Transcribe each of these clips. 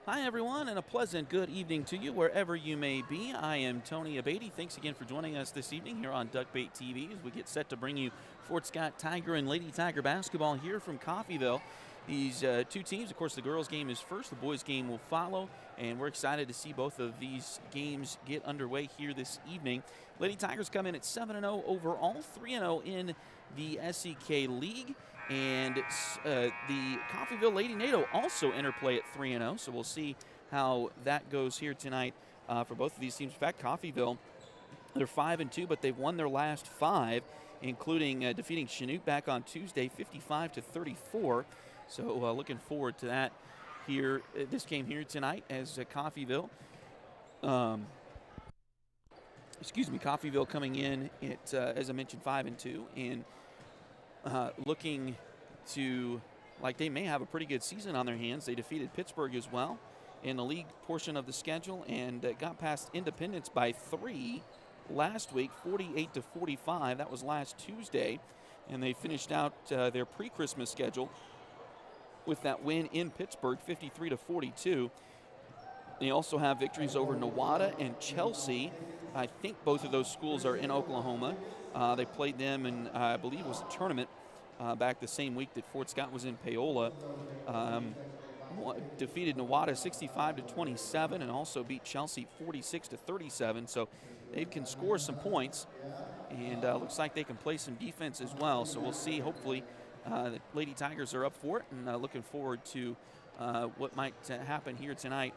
Hi, everyone, and a pleasant good evening to you wherever you may be. I am Tony Abatey. Thanks again for joining us this evening here on Duckbait TV as we get set to bring you Fort Scott Tiger and Lady Tiger basketball here from Coffeyville. These two teams, of course, the girls' game is first, the boys' game will follow, and we're excited to see both of these games get underway here this evening. Lady Tigers come in at 7-0 overall, 3-0 in the SEK League. And the Coffeyville Lady Nado also interplay at 3-0, so we'll see how that goes here tonight for both of these teams. In fact, Coffeyville, they're 5-2, but they've won their last 5, including defeating Chanute back on Tuesday, 55-34. So looking forward to that here, this game here tonight as Coffeyville. Coffeyville coming in at, as I mentioned, 5-2, and looking to, like, they may have a pretty good season on their hands. They defeated Pittsburgh as well in the league portion of the schedule and got past Independence by 3 last week, 48-45. That was last Tuesday, and they finished out their pre-Christmas schedule with that win in Pittsburgh, 53-42. They also have victories over Nado and Chelsea. I think both of those schools are in Oklahoma. They played them in, I believe it was a tournament back the same week that Fort Scott was in Paola. Defeated Nado 65-27 and also beat Chelsea 46-37. So they can score some points, and looks like they can play some defense as well. So we'll see. Hopefully the Lady Tigers are up for it, and looking forward to what might happen here tonight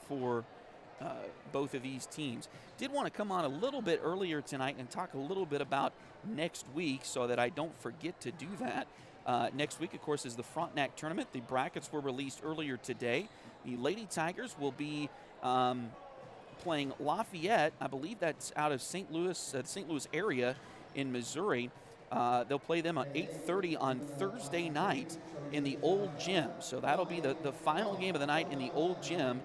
for both of these teams. Did want to come on a little bit earlier tonight and talk a little bit about next week so that I don't forget to do that. Next week, of course, is the Frontenac tournament. The brackets were released earlier today. The Lady Tigers will be playing Lafayette. I believe that's out of St. Louis area in Missouri. They'll play them at 8:30 on Thursday night in the old gym. So that'll be the final game of the night in the old gym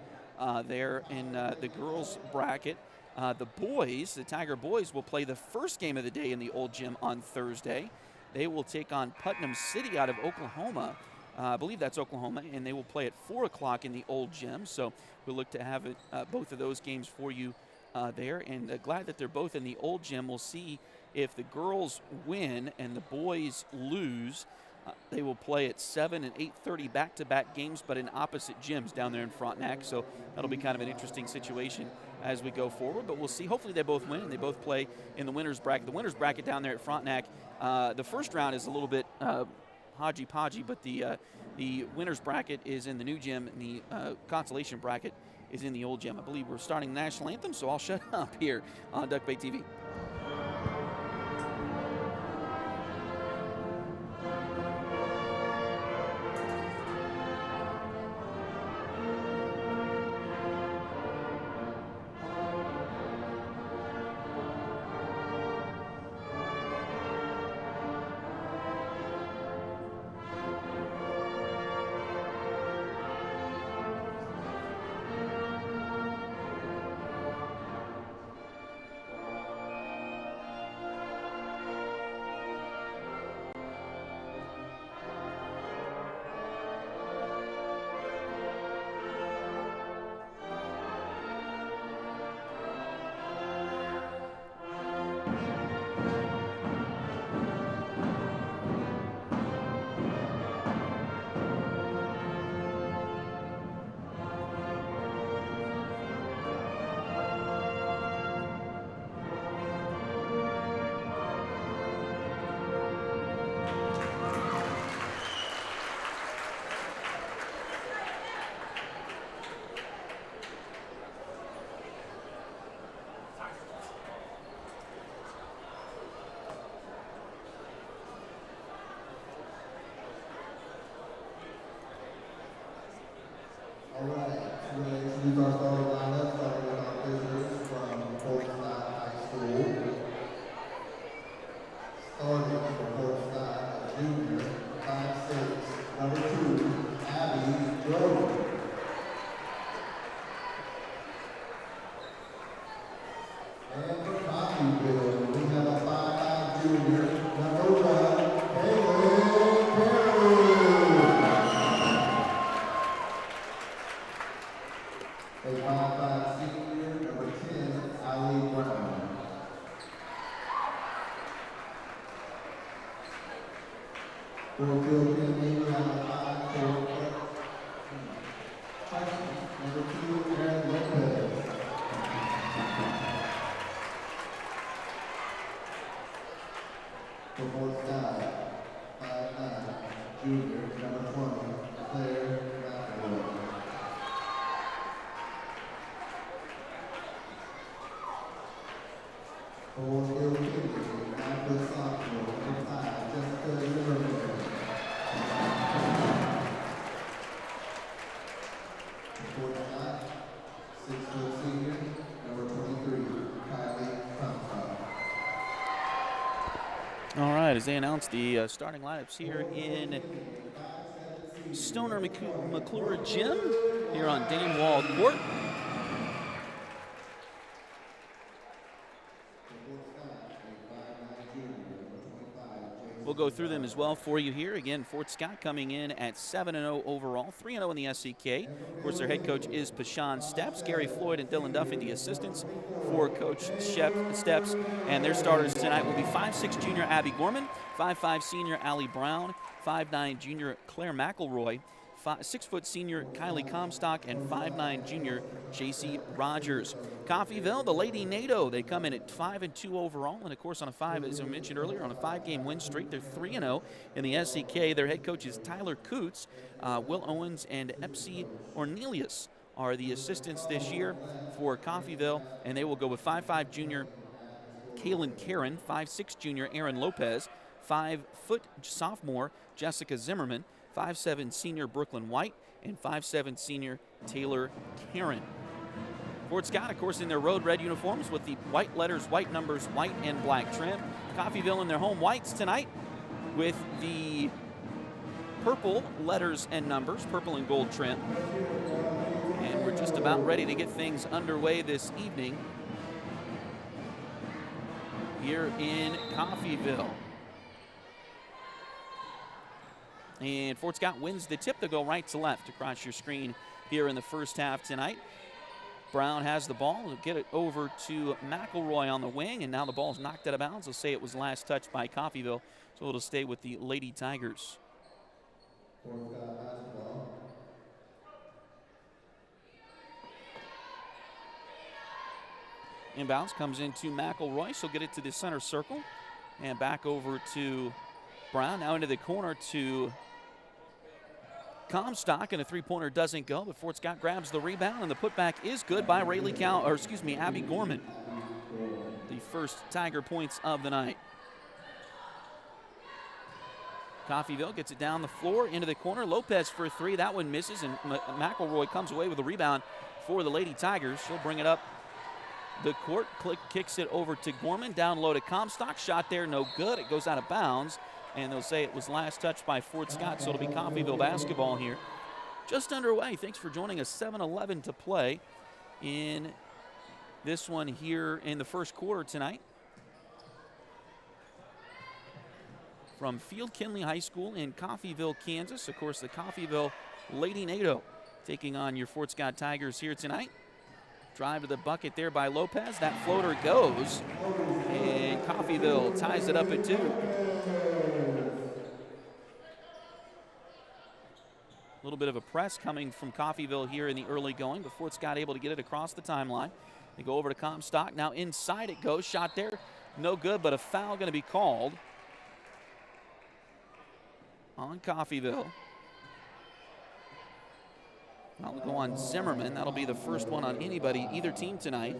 there in the girls' bracket. The boys, the Tiger boys, will play the first game of the day in the old gym on Thursday. They will take on Putnam City out of Oklahoma. I believe that's Oklahoma, and they will play at 4 o'clock in the old gym. So we'll look to have both of those games for you there. And glad that they're both in the old gym. We'll see if the girls win and the boys lose. They will play at 7 and 8:30 back-to-back games, but in opposite gyms down there in Frontenac. So that'll be kind of an interesting situation as we go forward. But we'll see. Hopefully they both win, and they both play in the winners bracket. The winners bracket down there at Frontenac, the first round is a little bit hodgy-podgy, but the winners bracket is in the new gym, and the consolation bracket is in the old gym. I believe we're starting the national anthem, so I'll shut up here on Duckbait TV. All right, as they announce the starting lineups here in Stoner McClure Gym here on Dane Wall Court. We'll go through them as well for you here. Again, Fort Scott coming in at 7-0 overall, 3-0 in the SCK. Of course, their head coach is Pashan Steps. Gary Floyd and Dylan Duffy, the assistants for Coach Steps. And their starters tonight will be 5'6" junior Abby Gorman, 5'5" senior Allie Brown, 5'9" junior Claire McElroy, 6' senior Kylie Comstock, and 5'9" junior JC Rogers. Coffeyville, the Lady Nado, they come in at 5-2 overall, and of course on a 5, as I mentioned earlier, on a 5-game win streak. They're 3-0 in the SCK. Their head coach is Tyler Coots. Will Owens and Epsi Ornelius are the assistants this year for Coffeyville, and they will go with 5'5" junior Kaylin Karen, 5'6" junior Aaron Lopez, 5' sophomore Jessica Zimmerman, 5'7" senior Brooklyn White, and 5'7" senior Taylor Karen. Fort Scott, of course, in their road red uniforms with the white letters, white numbers, white and black trim. Coffeyville in their home whites tonight with the purple letters and numbers, purple and gold trim. And we're just about ready to get things underway this evening here in Coffeyville. And Fort Scott wins the tip to go right to left across your screen here in the first half tonight. Brown has the ball. He'll get it over to McElroy on the wing, and now the ball's knocked out of bounds. They'll say it was last touched by Coffeyville, so it'll stay with the Lady Tigers. Inbounds comes into McElroy. She'll get it to the center circle and back over to Brown. Now into the corner to Comstock, and a three-pointer doesn't go, but Fort Scott grabs the rebound, and the putback is good by Abby Gorman. The first Tiger points of the night. Coffeyville gets it down the floor into the corner. Lopez for three. That one misses, and McElroy comes away with a rebound for the Lady Tigers. She'll bring it up the court, kicks it over to Gorman. Down low to Comstock. Shot there, no good. It goes out of bounds. And they'll say it was last touched by Fort Scott, so it'll be Coffeyville basketball here. Just underway. Thanks for joining us. 7-11 to play in this one here in the first quarter tonight. From Field Kinley High School in Coffeyville, Kansas. Of course, the Coffeyville Lady Nado taking on your Fort Scott Tigers here tonight. Drive to the bucket there by Lopez. That floater goes, and Coffeyville ties it up at 2. A little bit of a press coming from Coffeyville here in the early going, but Fort Scott able to get it across the timeline. They go over to Comstock. Now inside it goes. Shot there, no good, but a foul going to be called on Coffeyville. That'll go on Zimmerman. That'll be the first one on either team tonight.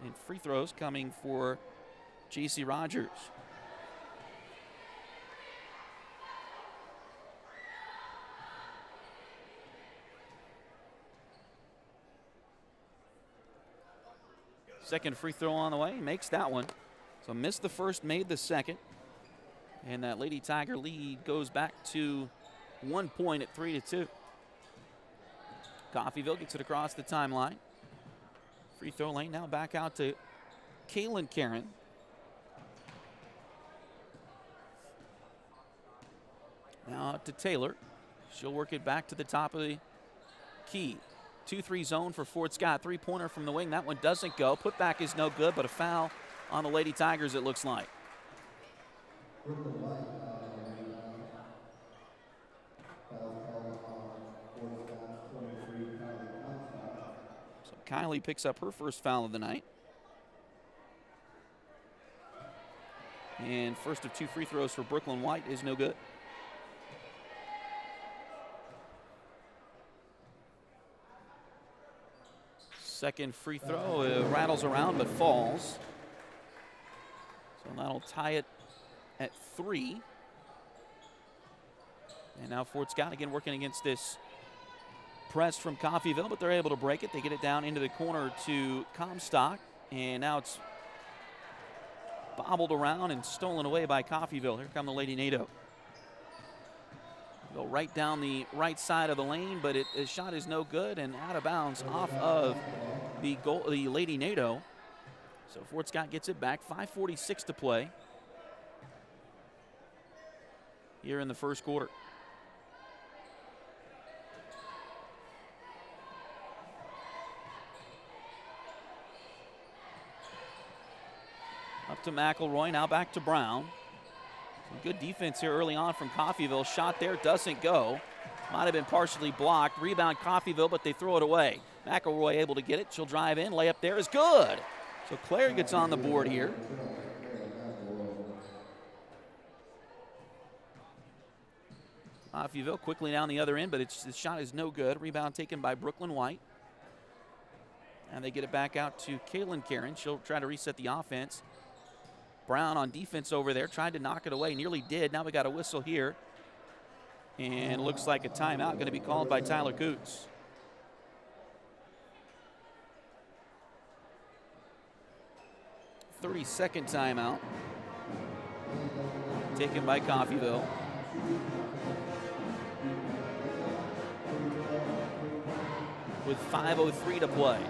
And free throws coming for JC Rogers. Second free throw on the way, makes that one. So missed the first, made the second. And that Lady Tiger lead goes back to 1 point at 3-2. Coffeyville gets it across the timeline. Free throw lane now back out to Kaylin Karen. Now out to Taylor. She'll work it back to the top of the key. 2-3 zone for Fort Scott. Three-pointer from the wing. That one doesn't go. Putback is no good, but a foul on the Lady Tigers, it looks like. So Kylie picks up her first foul of the night. And first of 2 free throws for Brooklyn White is no good. Second free throw rattles around but falls. So that'll tie it at 3. And now Fort Scott again working against this press from Coffeyville, but they're able to break it. They get it down into the corner to Comstock, and now it's bobbled around and stolen away by Coffeyville. Here come the Lady Nado. Go right down the right side of the lane, but the shot is no good and out of bounds off of the Lady Nado. So Fort Scott gets it back. 5:46 to play here in the first quarter. Up to McElroy, now back to Brown. Some good defense here early on from Coffeyville. Shot there, doesn't go. Might have been partially blocked. Rebound Coffeyville, but they throw it away. McElroy able to get it. She'll drive in. Layup there is good. So Claire gets on the board here. Coffeyville quickly down the other end, but the shot is no good. Rebound taken by Brooklyn White. And they get it back out to Kaylin Karen. She'll try to reset the offense. Brown on defense over there, tried to knock it away, nearly did. Now we got a whistle here. And looks like a timeout going to be called by Tyler Coots. "30-second timeout taken by Coffeyville. With 5:03 to play.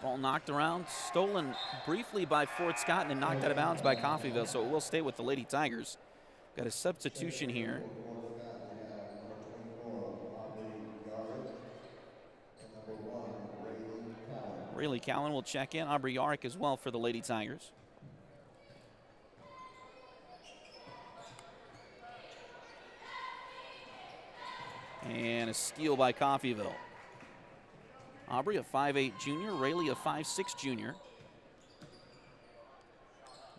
Ball knocked around, stolen briefly by Fort Scott, and then knocked out of bounds by Coffeyville, so it will stay with the Lady Tigers. Got a substitution here. Rayleigh Cowan will check in. Aubrey Yarick as well for the Lady Tigers. And a steal by Coffeyville. Aubrey, a 5'8 junior. Rayleigh, a 5'6 junior.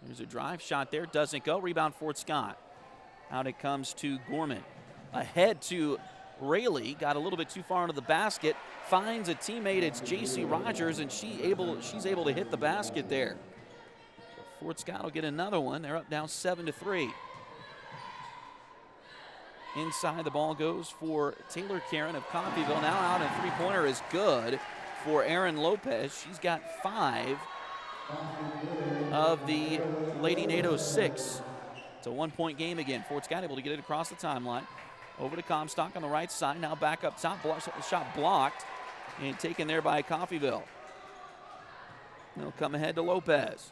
There's a drive shot there. Doesn't go. Rebound Fort Scott. Out it comes to Gorman. Ahead to Rayleigh. Got a little bit too far into the basket. Finds a teammate. It's J.C. Rogers, and she's able to hit the basket there. So Fort Scott will get another one. They're up now 7-3. Inside the ball goes for Taylor Karen of Coffeyville. Now out, and three-pointer is good for Erin Lopez. She's got 5 of the Lady Nado 6. It's a one-point game again. Fort Scott able to get it across the timeline. Over to Comstock on the right side. Now back up top. Shot blocked and taken there by Coffeyville. They'll come ahead to Lopez.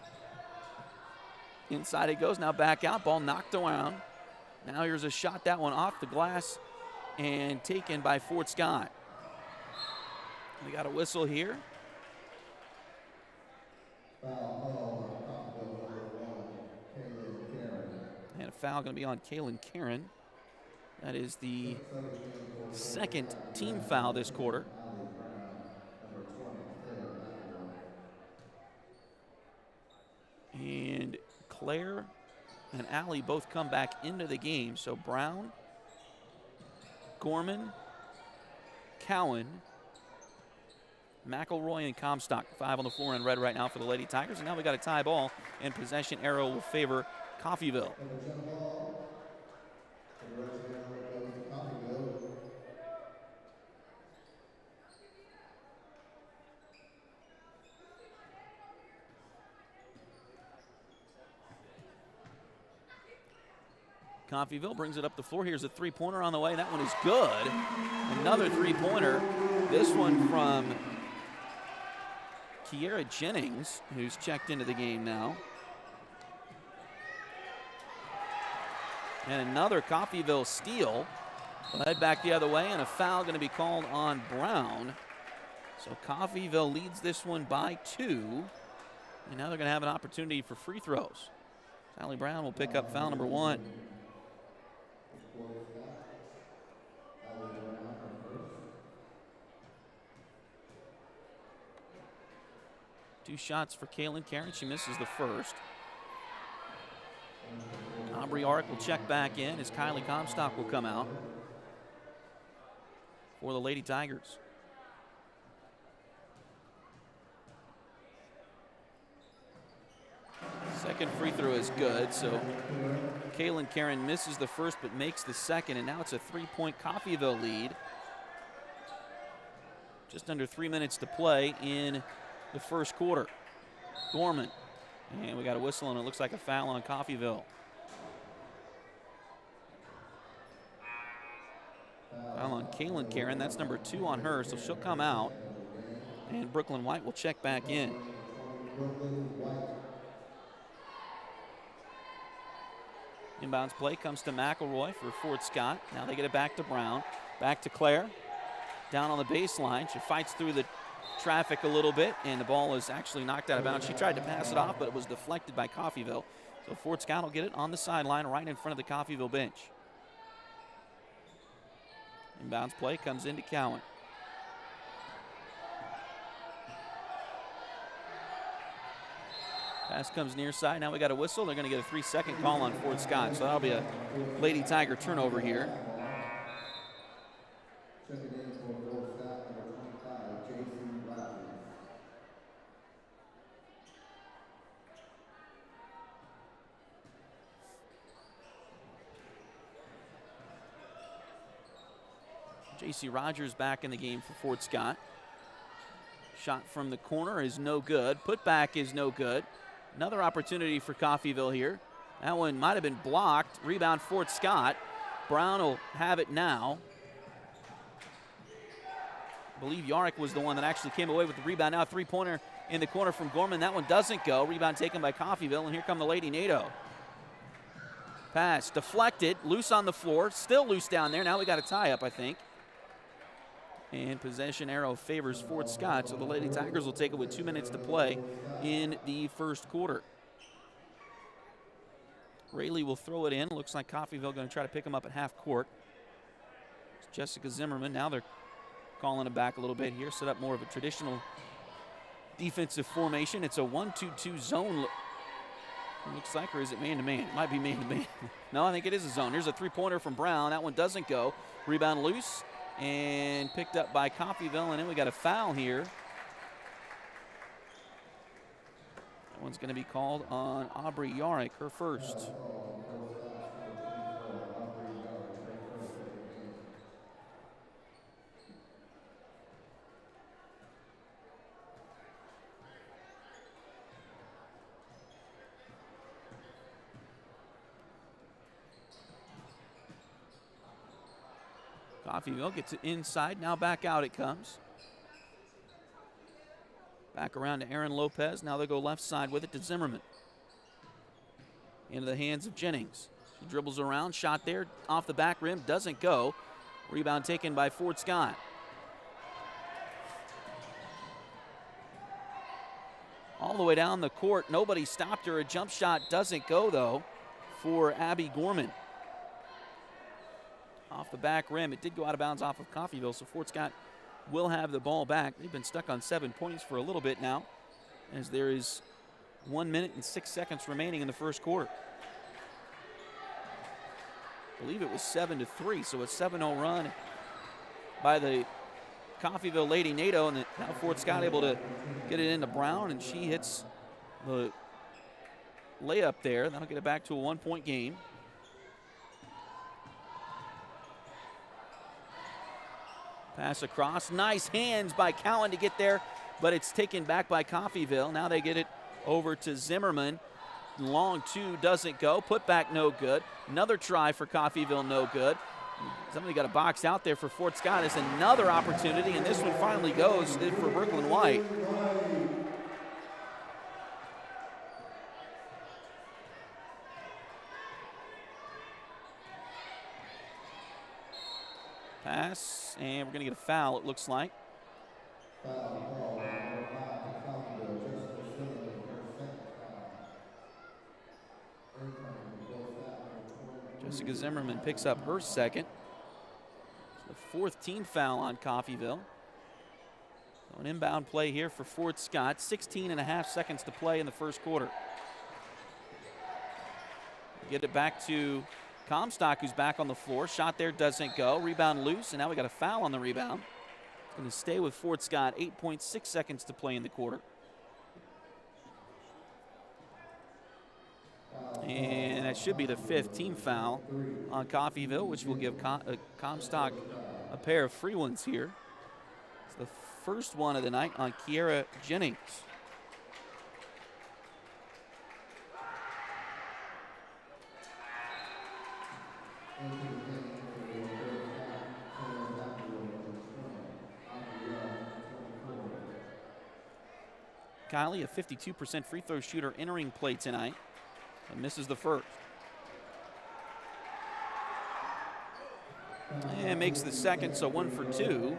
Inside it goes. Now back out. Ball knocked around. Now here's a shot, that one off the glass and taken by Fort Scott. We got a whistle here. And a foul going to be on Kaylin Karen. That is the second team foul this quarter. And Claire and Allie both come back into the game. So Brown Gorman, Cowan, McElroy, and Comstock. 5 on the floor in red right now for the Lady Tigers. And now we got a tie ball, and possession arrow will favor Coffeyville. Coffeyville brings it up the floor. Here's a three-pointer on the way. That one is good. Another three-pointer. This one from Kiera Jennings, who's checked into the game now. And another Coffeyville steal. We'll head back the other way, and a foul going to be called on Brown. So Coffeyville leads this one by 2. And now they're going to have an opportunity for free throws. Sally Brown will pick up foul number 1. Two shots for Kaylin Karen. She misses the first. Aubrey Ark will check back in as Kylie Comstock will come out for the Lady Tigers. Second free throw is good, so Kaylin Karen misses the first but makes the second, and now it's a 3-point Coffeyville lead. Just under 3 minutes to play in the first quarter. Gorman, and we got a whistle, and it looks like a foul on Coffeyville. Foul on Kaylin Karen, that's number 2 on her, so she'll come out, and Brooklyn White will check back in. Inbounds play comes to McElroy for Fort Scott. Now they get it back to Brown. Back to Claire. Down on the baseline. She fights through the traffic a little bit, and the ball is actually knocked out of bounds. She tried to pass it off, but it was deflected by Coffeyville. So Fort Scott will get it on the sideline right in front of the Coffeyville bench. Inbounds play comes into Cowan. Pass comes near side. Now we got a whistle. They're going to get a 3-second call on Fort Scott. So that'll be a Lady Tiger turnover here. J.C. Rogers back in the game for Fort Scott. Shot from the corner is no good. Put back is no good. Another opportunity for Coffeyville here. That one might have been blocked. Rebound Fort Scott. Brown will have it now. I believe Yarrick was the one that actually came away with the rebound. Now a three-pointer in the corner from Gorman. That one doesn't go. Rebound taken by Coffeyville, and here come the Lady Nado. Pass deflected, loose on the floor. Still loose down there. Now we got a tie-up, I think. And possession arrow favors Fort Scott, so the Lady Tigers will take it with 2 minutes to play in the first quarter. Rayleigh will throw it in. Looks like Coffeyville going to try to pick him up at half court. It's Jessica Zimmerman. Now they're calling him back a little bit here. Set up more of a traditional defensive formation. It's a 1-2-2 zone. Looks like, or is it man-to-man? It might be man-to-man. No, I think it is a zone. Here's a three-pointer from Brown. That one doesn't go. Rebound loose. And picked up by Coffeyville, and then we got a foul here. That one's going to be called on Aubrey Yarrick, her first. Coffeyville gets it inside. Now back out it comes. Back around to Aaron Lopez. Now they go left side with it to Zimmerman. Into the hands of Jennings. She dribbles around. Shot there off the back rim. Doesn't go. Rebound taken by Fort Scott. All the way down the court. Nobody stopped her. A jump shot doesn't go, though, for Abby Gorman. Off the back rim. It did go out of bounds off of Coffeyville, so Fort Scott will have the ball back. They've been stuck on 7 points for a little bit now, as there is 1 minute and 6 seconds remaining in the first quarter. I believe it was 7-3, so a 7-0 run by the Coffeyville Lady Nado, and now Fort Scott able to get it into Brown, and she hits the layup there. That'll get it back to a 1-point game. Pass across. Nice hands by Cowan to get there, but it's taken back by Coffeyville. Now they get it over to Zimmerman. Long two doesn't go. Put back no good. Another try for Coffeyville, no good. Somebody got a box out there for Fort Scott. It's another opportunity, and this one finally goes for Brooklyn White. Pass, and we're going to get a foul, it looks like. Jessica Zimmerman picks up her second. It's the fourth team foul on Coffeyville. So an inbound play here for Fort Scott. 16.5 seconds to play in the first quarter. Get it back to Comstock, who's back on the floor. Shot there doesn't go. Rebound loose, and now we got a foul on the rebound. It's going to stay with Fort Scott. 8.6 seconds to play in the quarter. And that should be the fifth team foul on Coffeyville, which will give Comstock a pair of free ones here. It's the first one of the night on Kiera Jennings. Kylie, a 52% free throw shooter entering play tonight, and misses the first. And makes the second, so 1 for 2.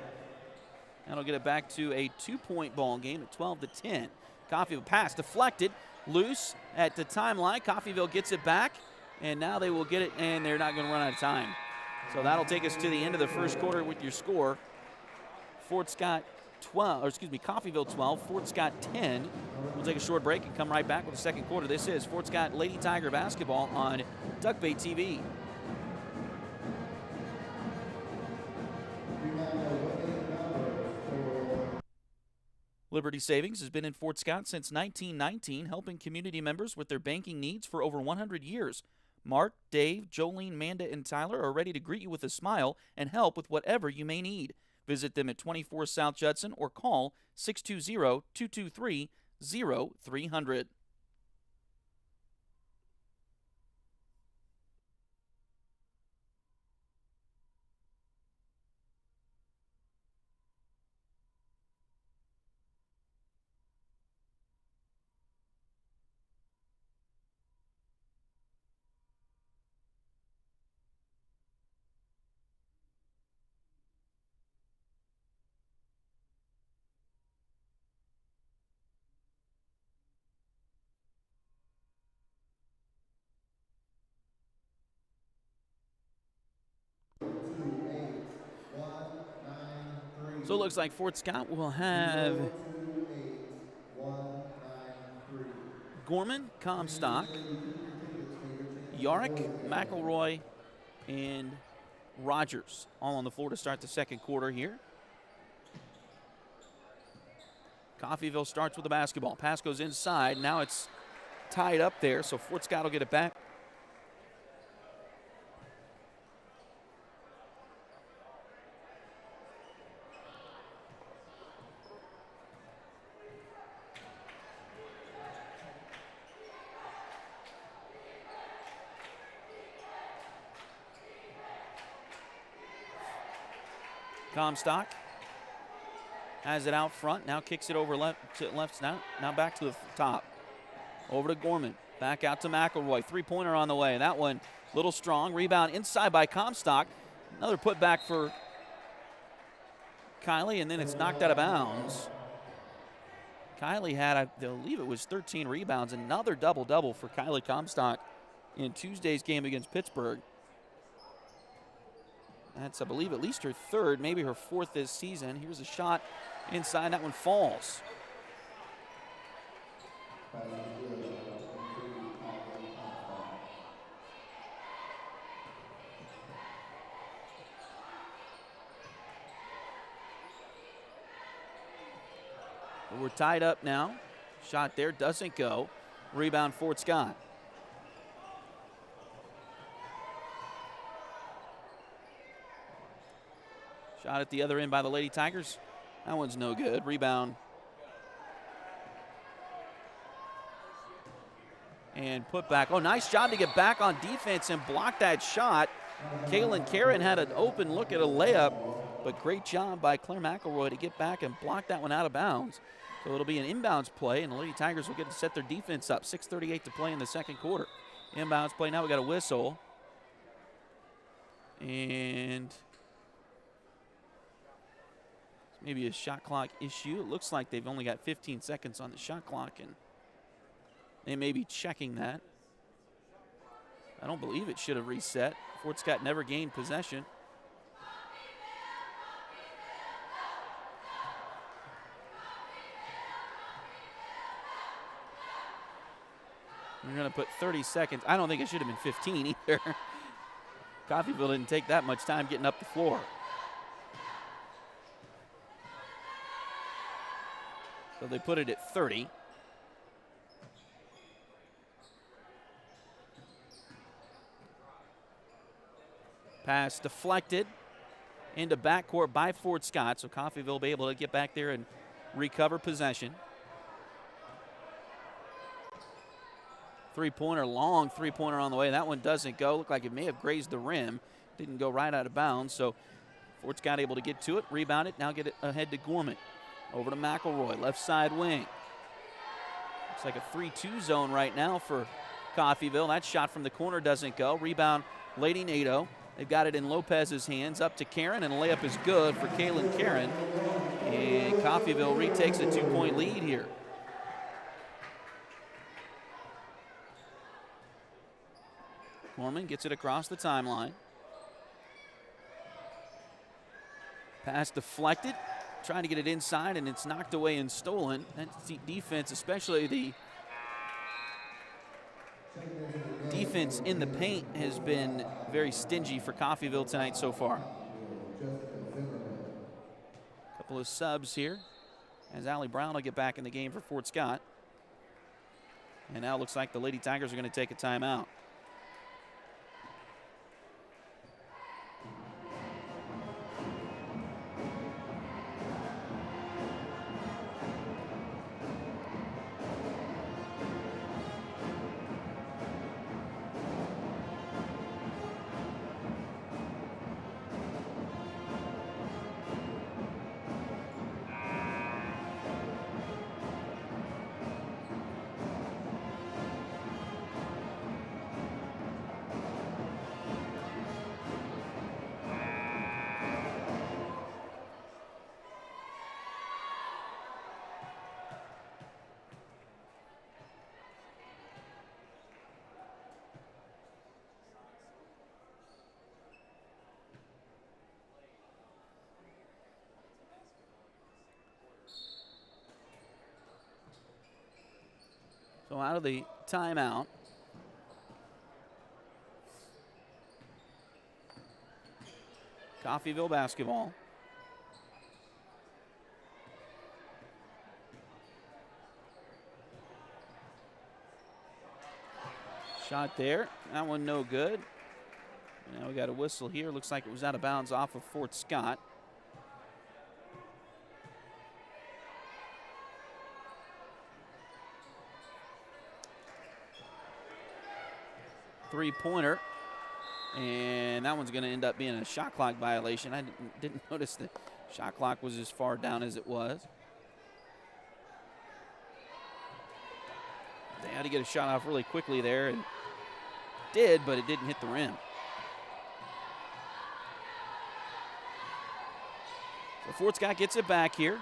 That'll get it back to a 2-point ball game at 12-10. Coffeyville pass deflected, loose at the timeline. Coffeyville gets it back, and now they will get it, and they're not going to run out of time. So that'll take us to the end of the first quarter with your score. Coffeyville 12, Fort Scott 10. We'll take a short break and come right back with the second quarter. This is Fort Scott Lady Tiger basketball on Duckbait TV. Liberty Savings has been in Fort Scott since 1919, helping community members with their banking needs for over 100 years. Mark, Dave, Jolene, Manda, and Tyler are ready to greet you with a smile and help with whatever you may need. Visit them at 24 South Judson or call 620-223-0300. So it looks like Fort Scott will have Gorman, Comstock, Yarrick, McElroy, and Rogers all on the floor to start the second quarter here. Coffeyville starts with the basketball. Pass goes inside. Now it's tied up there, so Fort Scott will get it back. Comstock has it out front, now kicks it over left now back to the top. Over to Gorman, back out to McElroy, three-pointer on the way. That one a little strong, rebound inside by Comstock. Another putback for Kylie, and then it's knocked out of bounds. Kylie had, I believe it was 13 rebounds, another double-double for Kylie Comstock in Tuesday's game against Pittsburgh. That's, I believe, at least her third, maybe her fourth this season. Here's a shot inside. That one falls. we're tied up now. Shot there, doesn't go. Rebound, Fort Scott. Shot at the other end by the Lady Tigers. That one's no good. Rebound. And put back. Oh, nice job to get back on defense and block that shot. Kaylin Karen had an open look at a layup, but great job by Claire McElroy to get back and block that one out of bounds. So it'll be an inbounds play, and the Lady Tigers will get to set their defense up. 6:38 to play in the second quarter. Inbounds play. Now we got a whistle. And maybe a shot clock issue. It looks like they've only got 15 seconds on the shot clock, and they may be checking that. I don't believe it should have reset. Fort Scott never gained possession. We're going to put 30 seconds. I don't think it should have been 15 either. Coffeyville didn't take that much time getting up the floor. So they put it at 30. Pass deflected into backcourt by Fort Scott, so Coffeyville will be able to get back there and recover possession. Three-pointer, long three-pointer on the way. That one doesn't go. Looked like it may have grazed the rim. Didn't go right out of bounds, so Fort Scott able to get to it, rebound it, now get it ahead to Gorman. Over to McElroy, left side wing. Looks like a 3-2 zone right now for Coffeyville. That shot from the corner doesn't go. Rebound, Lady Nado. They've got it in Lopez's hands, up to Karen, and a layup is good for Kaylin Karen. And Coffeyville retakes a 2-point lead here. Gorman gets it across the timeline. Pass deflected, trying to get it inside, and it's knocked away and stolen. That defense, especially the defense in the paint, has been very stingy for Coffeyville tonight so far. Couple of subs here as Allie Brown will get back in the game for Fort Scott. And now it looks like the Lady Tigers are going to take a timeout. So out of the timeout, Coffeyville basketball. Shot there. That one no good. Now we got a whistle here. Looks like it was out of bounds off of Fort Scott. Three-pointer, and that one's going to end up being a shot clock violation. I didn't notice the shot clock was as far down as it was. They had to get a shot off really quickly there, and did, but it didn't hit the rim. So Fort Scott gets it back here.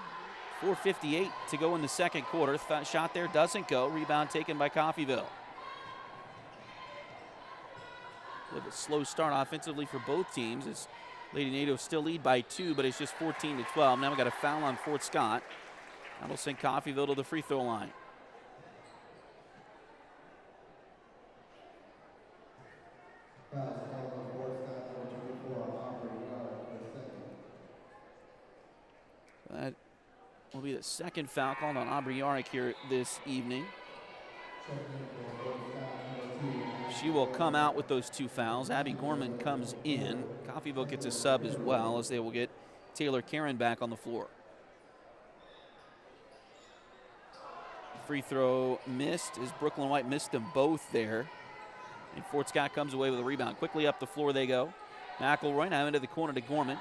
4:58 to go in the second quarter. Shot there doesn't go. Rebound taken by Coffeyville. A little bit slow start offensively for both teams as Lady Nado still lead by 2, but it's just 14-12. Now we got a foul on Fort Scott. That'll send Coffeyville to the free throw line. That will be the second foul called on Aubrey Yarrick here this evening. She will come out with those 2 fouls. Abby Gorman comes in. Coffeyville gets a sub as well, as they will get Taylor Karen back on the floor. Free throw missed as Brooklyn White missed them both there. And Fort Scott comes away with a rebound. Quickly up the floor they go. McElroy now into the corner to Gorman.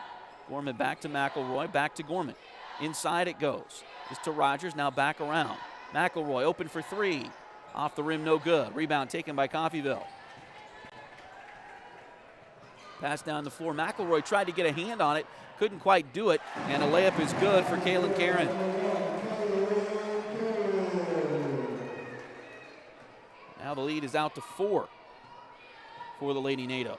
Gorman back to McElroy, back to Gorman. Inside it goes. It's to Rogers, now back around. McElroy open for 3. Off the rim, no good. Rebound taken by Coffeyville. Pass down the floor. McElroy tried to get a hand on it. Couldn't quite do it. And a layup is good for Kaylin Karen. Now the lead is out to 4 for the Lady Nado.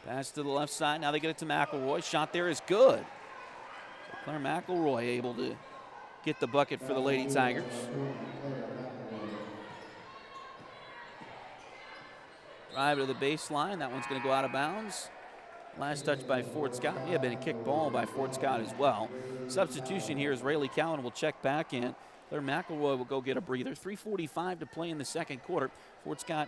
Pass to the left side. Now they get it to McElroy. Shot there is good. So Claire McElroy able to get the bucket for the Lady Tigers. Drive to the baseline. That one's going to go out of bounds. Last touch by Fort Scott. May have been a kick ball by Fort Scott as well. Substitution here is Rayleigh Cowan will check back in. Claire McElroy will go get a breather. 3:45 to play in the second quarter. Fort Scott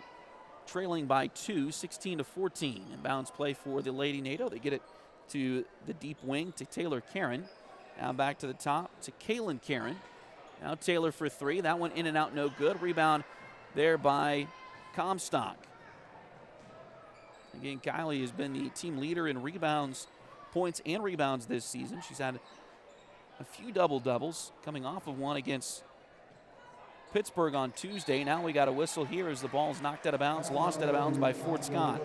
trailing by 2, 16-14. Inbounds play for the Lady Nado. They get it to the deep wing to Taylor Karen. Now back to the top to Kaylin Karen. Now Taylor for 3. That one in and out, no good. Rebound there by Comstock. Again, Kylie has been the team leader in rebounds, points and rebounds this season. She's had a few double-doubles, coming off of one against Pittsburgh on Tuesday. Now we got a whistle here as the ball is knocked out of bounds, lost out of bounds by Fort Scott.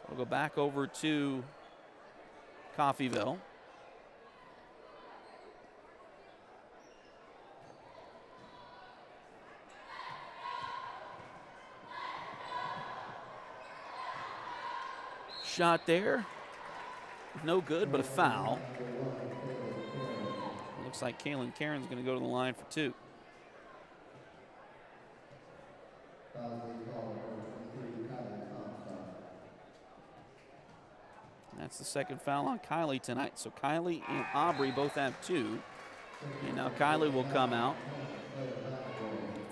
We'll go back over to Coffeyville. Shot there, no good, but a foul. Looks like Kaylin Karen's going to go to the line for 2. That's the second foul on Kylie tonight. So Kylie and Aubrey both have 2. And now Kylie will come out.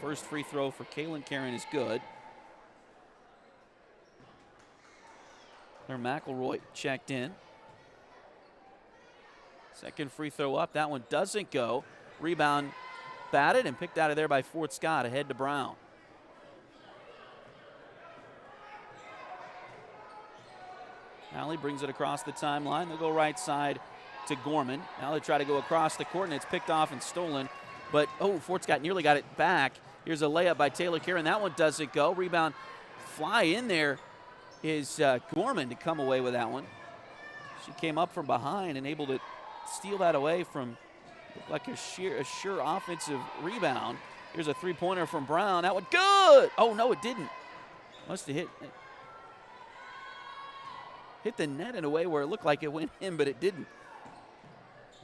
First free throw for Kaylin Karen is good. Claire McElroy checked in. Second free throw up. That one doesn't go. Rebound batted and picked out of there by Fort Scott, ahead to Brown. Allie brings it across the timeline. They'll go right side to Gorman. Now they try to go across the court, and it's picked off and stolen. But, Fort Scott nearly got it back. Here's a layup by Taylor Karen. That one doesn't go. Rebound fly in there is Gorman to come away with that one. She came up from behind and able to steal that away from like a sure offensive rebound. Here's a three-pointer from Brown. That one good. Oh, no, it didn't. Must have hit the net in a way where it looked like it went in, but it didn't.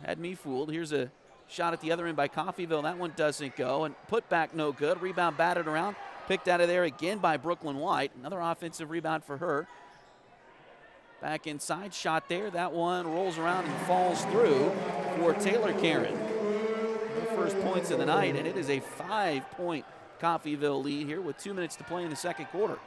Had me fooled. Here's a shot at the other end by Coffeyville. That one doesn't go. And put back no good. Rebound batted around. Picked out of there again by Brooklyn White. Another offensive rebound for her. Back inside, shot there. That one rolls around and falls through for Taylor Karen. Her first points of the night, and it is a 5-point Coffeyville lead here with 2 minutes to play in the second quarter.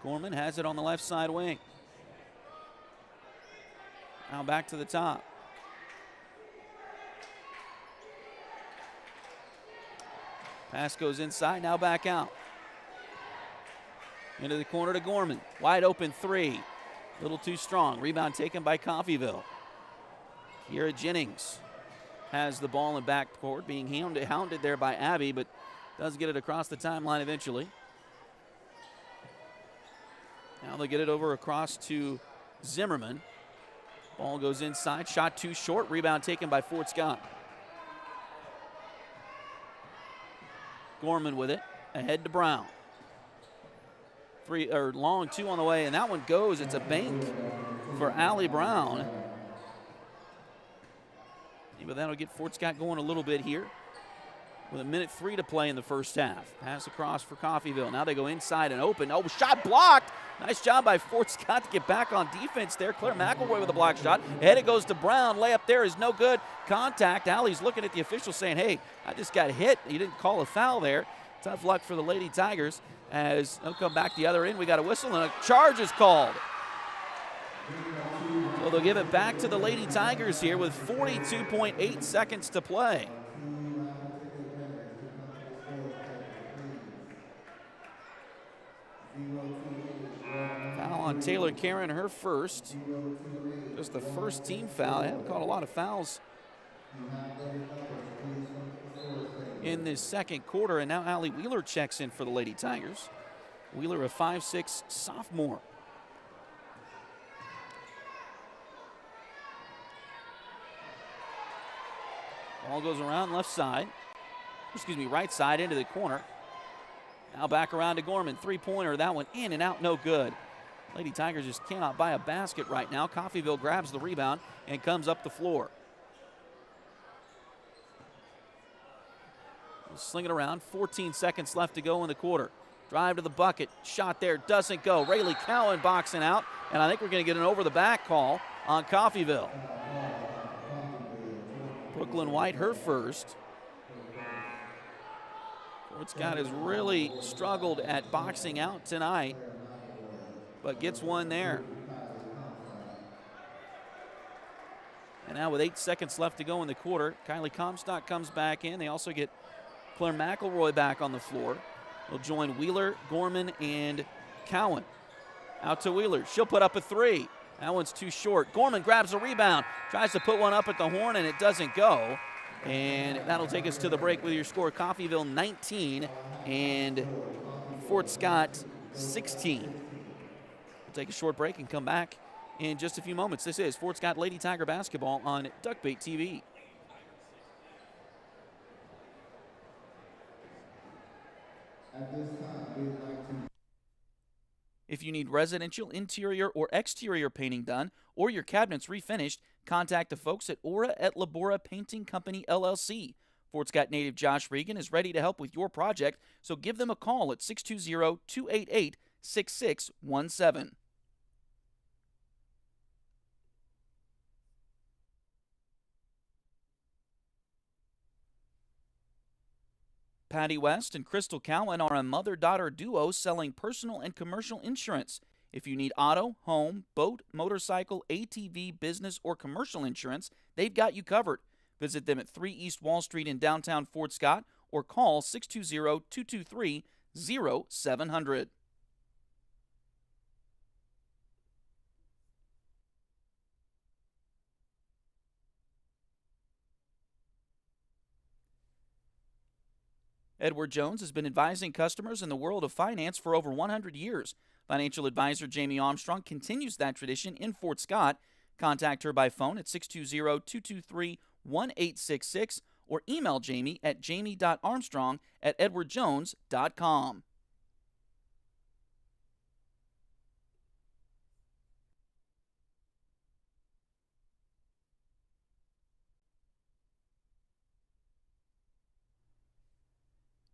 Gorman has it on the left side wing. Now back to the top. Pass goes inside, now back out. Into the corner to Gorman. Wide open 3. A little too strong. Rebound taken by Coffeyville. Here Jennings has the ball in backcourt, being hounded there by Abby, but does get it across the timeline eventually. Now they'll get it over across to Zimmerman. Ball goes inside, shot too short. Rebound taken by Fort Scott. Gorman with it, ahead to Brown. Long 2 on the way, and that one goes. It's a bank for Allie Brown. But that'll get Fort Scott going a little bit here with 1:03 to play in the first half. Pass across for Coffeyville. Now they go inside and open. Oh, shot blocked. Nice job by Fort Scott to get back on defense there. Claire McElroy with a block shot. Ahead it goes to Brown. Layup there is no good. Contact. Allie's looking at the official saying, hey, I just got hit. You didn't call a foul there. Tough luck for the Lady Tigers as they'll come back the other end. We got a whistle and a charge is called. So they'll give it back to the Lady Tigers here with 42.8 seconds to play. Foul on Taylor Karen, her first. Just the first team foul. They haven't caught a lot of fouls in this second quarter. And now Allie Wheeler checks in for the Lady Tigers. Wheeler, a 5'6" sophomore. Ball goes around left side. Right side into the corner. Now back around to Gorman. Three-pointer. That one in and out, no good. Lady Tigers just cannot buy a basket right now. Coffeyville grabs the rebound and comes up the floor. We'll sling it around. 14 seconds left to go in the quarter. Drive to the bucket. Shot there. Doesn't go. Rayleigh Cowan boxing out. And I think we're going to get an over-the-back call on Coffeyville. Brooklyn White, her first. Fort Scott has really struggled at boxing out tonight, but gets one there. And now with 8 seconds left to go in the quarter, Kylie Comstock comes back in. They also get Claire McElroy back on the floor. They'll join Wheeler, Gorman, and Cowan. Out to Wheeler. She'll put up a three. That one's too short. Gorman grabs a rebound, tries to put one up at the horn, and it doesn't go. And that'll take us to the break with your score. Coffeyville 19 and Fort Scott 16. We'll take a short break and come back in just a few moments. This is Fort Scott Lady Tiger basketball on Duckbait TV. At this time, we would like to. If you need residential interior or exterior painting done or your cabinets refinished, contact the folks at Aura et Labora Painting Company, LLC. Fort Scott native Josh Regan is ready to help with your project, so give them a call at 620-288-6617. Patty West and Crystal Cowan are a mother-daughter duo selling personal and commercial insurance. If you need auto, home, boat, motorcycle, ATV, business, or commercial insurance, they've got you covered. Visit them at 3 East Wall Street in downtown Fort Scott or call 620-223-0700. Edward Jones has been advising customers in the world of finance for over 100 years. Financial advisor Jamie Armstrong continues that tradition in Fort Scott. Contact her by phone at 620-223-1866 or email Jamie at jamie.armstrong@edwardjones.com.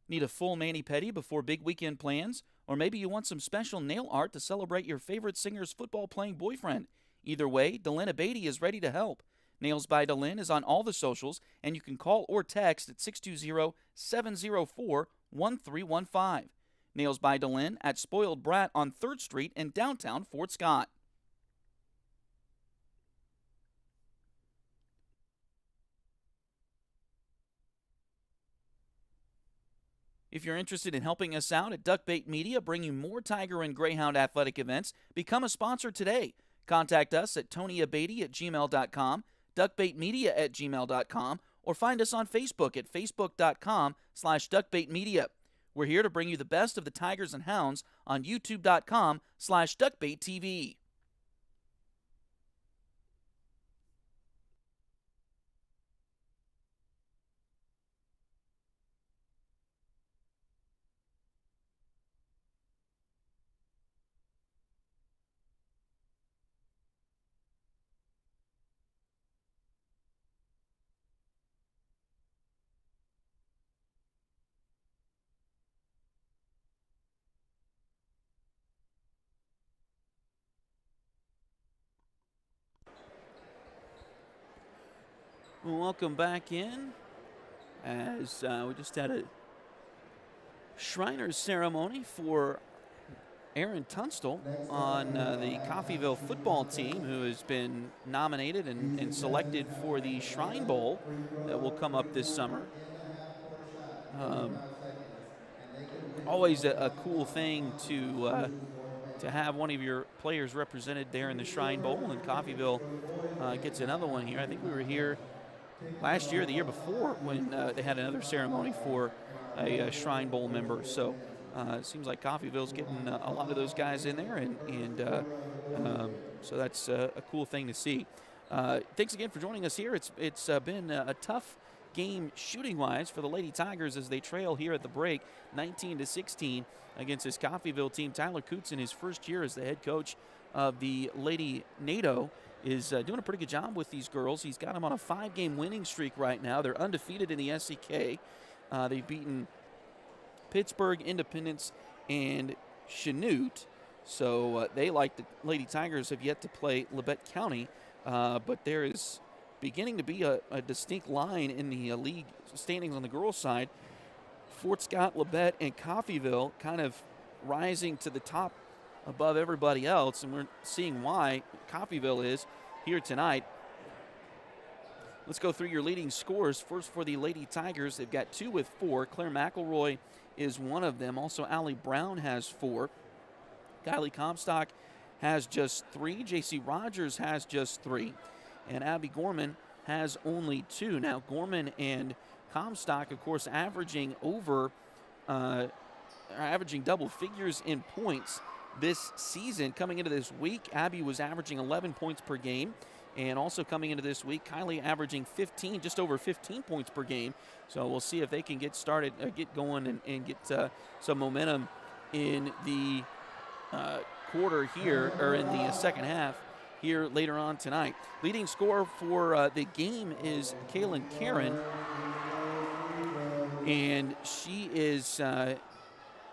Need a full mani-pedi before big weekend plans? Or maybe you want some special nail art to celebrate your favorite singer's football-playing boyfriend? Either way, Delina Beatty is ready to help. Nails by Delin is on all the socials, and you can call or text at 620-704-1315. Nails by Delin at Spoiled Brat on 3rd Street in downtown Fort Scott. If you're interested in helping us out at Duckbait Media, bringing more Tiger and Greyhound athletic events, become a sponsor today. Contact us at tonyabady@gmail.com, duckbaitmedia@gmail.com, or find us on Facebook at facebook.com/duckbaitmedia. We're here to bring you the best of the Tigers and Hounds on youtube.com/duckbaittv. Welcome back in as we just had a Shriners ceremony for Aaron Tunstall on the Coffeyville football team, who has been nominated and selected for the Shrine Bowl that will come up this summer. Always a cool thing to have one of your players represented there in the Shrine Bowl, and Coffeyville gets another one here. I think we were here last year, the year before, when they had another ceremony for a Shrine Bowl member. So it seems like Coffeyville's getting a lot of those guys in there, and so that's a cool thing to see. Thanks again for joining us here. It's been a tough game shooting-wise for the Lady Tigers as they trail here at the break, 19-16 against this Coffeyville team. Tyler Coots, in his first year as the head coach of the Lady Nado, is doing a pretty good job with these girls. He's got them on a 5-game winning streak right now. They're undefeated in the SEK. They've beaten Pittsburgh, Independence, and Chanute. So they, like the Lady Tigers, have yet to play Labette County, but there is beginning to be a distinct line in the league standings on the girls' side. Fort Scott, Labette, and Coffeyville kind of rising to the top above everybody else, and we're seeing why Coffeyville is here tonight. Let's go through your leading scores. First for the Lady Tigers, they've got 2 with 4. Claire McElroy is one of them. Also, Allie Brown has 4. Kylie Comstock has just 3. J.C. Rogers has just 3. And Abby Gorman has only 2. Now, Gorman and Comstock, of course, averaging double figures in points this season. Coming into this week, Abby was averaging 11 points per game. And also coming into this week, Kylie averaging 15, just over 15 points per game. So we'll see if they can get started, get going, and get some momentum in the quarter here, or in the second half here later on tonight. Leading scorer for the game is Kaylin Karen, and she is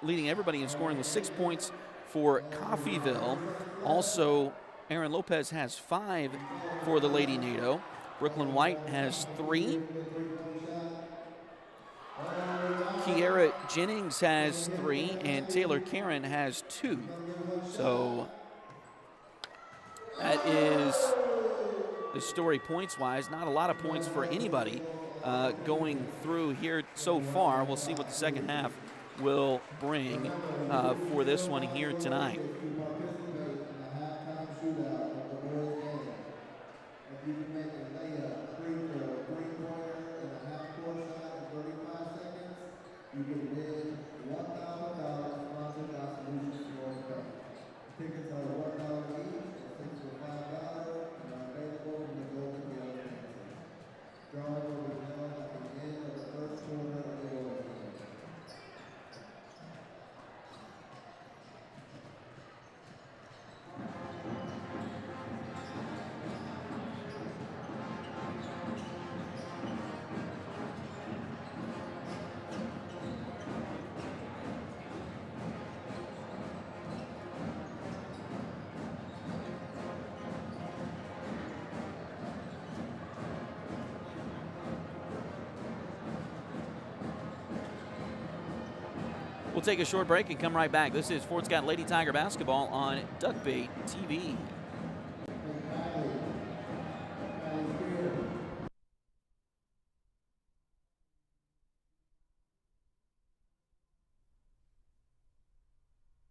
leading everybody in scoring with 6 points for Coffeyville. Also, Aaron Lopez has 5 for the Lady Nado. Brooklyn White has 3. Kiara Jennings has 3, and Taylor Karen has 2. So that is the story points-wise. Not a lot of points for anybody going through here so far. We'll see what the second half will bring for this one here tonight. We'll take a short break and come right back. This is Fort Scott Lady Tiger basketball on Duckbait TV.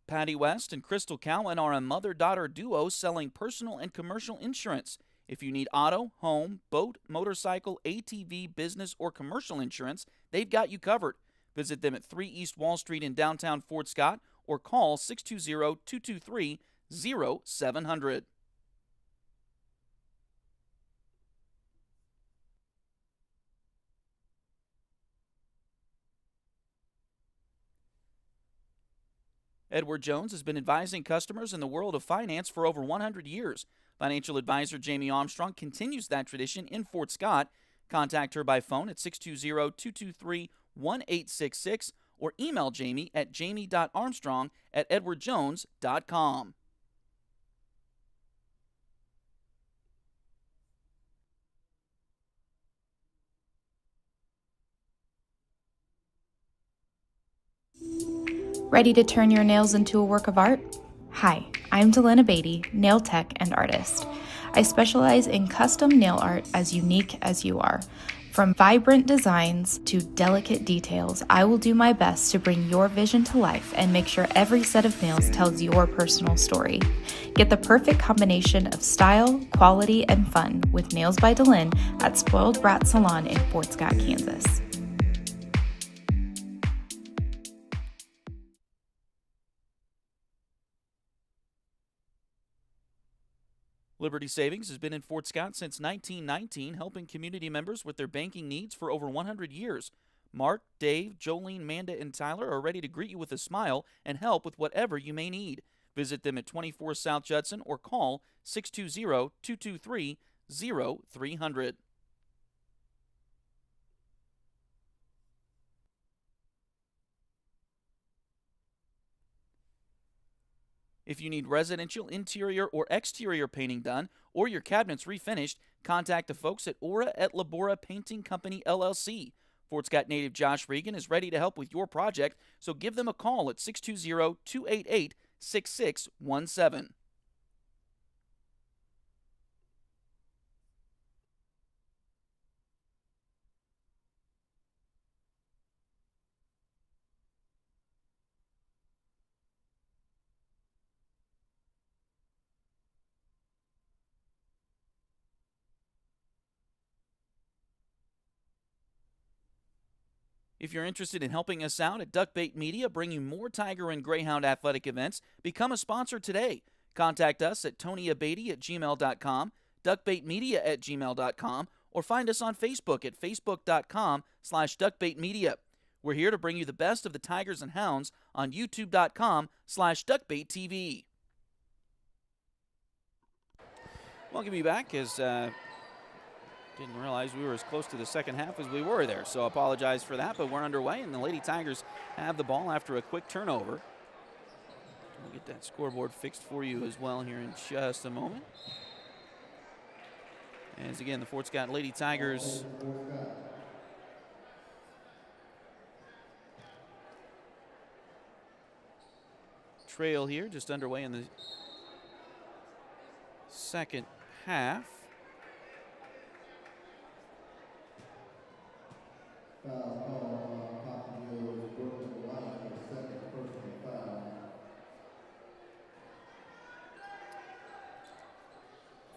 Patty West and Crystal Cowan are a mother-daughter duo selling personal and commercial insurance. If you need auto, home, boat, motorcycle, ATV, business, or commercial insurance, they've got you covered. Visit them at 3 East Wall Street in downtown Fort Scott or call 620-223-0700. Edward Jones has been advising customers in the world of finance for over 100 years. Financial advisor Jamie Armstrong continues that tradition in Fort Scott. Contact her by phone at 620-223-1866 or email Jamie at jamie.armstrong@edwardjones.com. Ready to turn your nails into a work of art? Hi, I'm Delana Beatty, nail tech and artist. I specialize in custom nail art as unique as you are. From vibrant designs to delicate details, I will do my best to bring your vision to life and make sure every set of nails tells your personal story. Get the perfect combination of style, quality, and fun with Nails by Delin at Spoiled Brat Salon in Fort Scott, Kansas. Liberty Savings has been in Fort Scott since 1919, helping community members with their banking needs for over 100 years. Mark, Dave, Jolene, Manda, and Tyler are ready to greet you with a smile and help with whatever you may need. Visit them at 24 South Judson or call 620-223-0300. If you need residential interior or exterior painting done or your cabinets refinished, contact the folks at Aura et Labora Painting Company, LLC. Fort Scott native Josh Regan is ready to help with your project, so give them a call at 620-288-6617. If you're interested in helping us out at Duckbait Media, bringing more Tiger and Greyhound athletic events, become a sponsor today. Contact us at tonyabady@gmail.com, duckbaitmedia@gmail.com, or find us on Facebook at facebook.com/duckbaitmedia. We're here to bring you the best of the Tigers and Hounds on youtube.com/duckbaittv. Welcome you back as didn't realize we were as close to the second half as we were there, so I apologize for that, but we're underway, and the Lady Tigers have the ball after a quick turnover. We'll get that scoreboard fixed for you as well here in just a moment. As again, the Fort Scott Lady Tigers trail here, just underway in the second half. Foul called on Coffeyville's Brooklyn White, her second personal foul.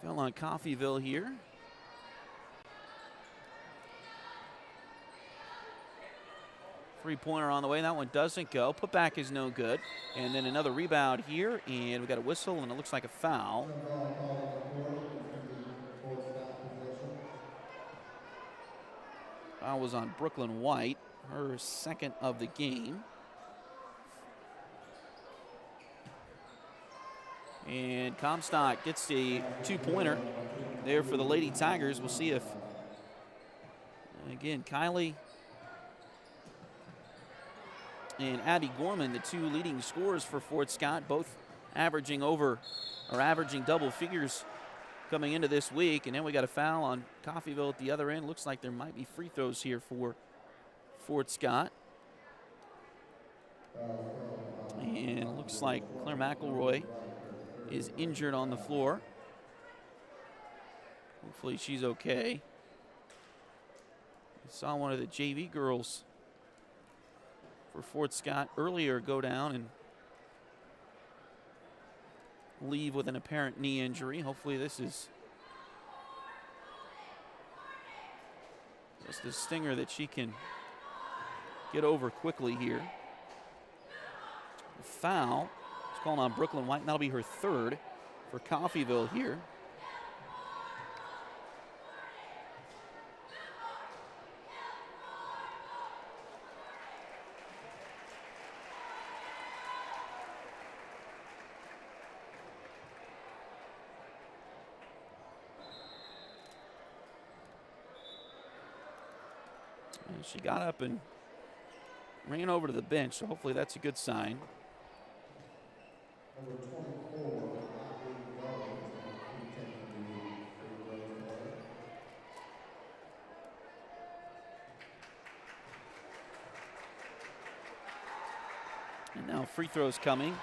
Foul on Coffeyville here. Three-pointer on the way. That one doesn't go. Putback is no good. And then another rebound here, and we got a whistle, and it looks like a foul. Foul called on the court. It's going to be Fort Scott possession. Foul was on Brooklyn White, her second of the game. And Comstock gets the two-pointer there for the Lady Tigers. We'll see if, again, Kylie and Abby Gorman, the two leading scorers for Fort Scott, both averaging double figures coming into this week. And then we got a foul on Coffeyville at the other end. Looks like there might be free throws here for Fort Scott. And it looks like Claire McElroy is injured on the floor. Hopefully she's okay. I saw one of the JV girls for Fort Scott earlier go down and leave with an apparent knee injury. Hopefully this is just a stinger that she can get over quickly here. The foul is called on Brooklyn White, and that'll be her third for Coffeyville here. And she got up and ran over to the bench, so hopefully that's a good sign. Number 24, Aubrey Garland, is going to be taking the free throw play. Now free throws coming.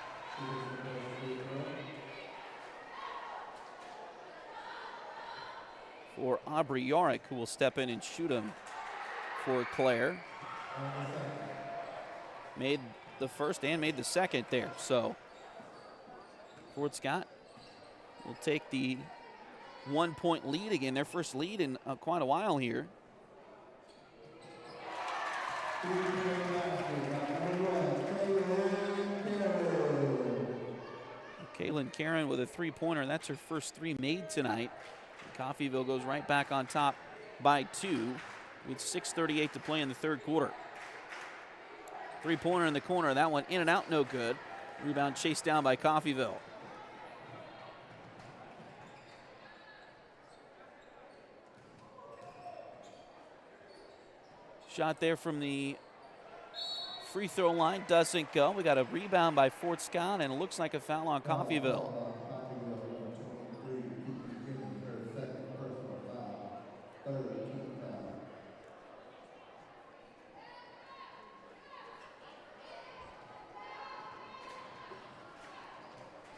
For Aubrey Yarick, who will step in and shoot him for Claire. Made the first and made the second there. So Fort Scott will take the 1-point lead again, their first lead in quite a while here. Kaylin Karen with a three-pointer. That's her first three made tonight. Coffeyville goes right back on top by 2 with 6:38 to play in the third quarter. Three-pointer in the corner. That one in and out, no good. Rebound chased down by Coffeyville. Shot there from the free throw line doesn't go. We got a rebound by Fort Scott, and it looks like a foul on Coffeyville.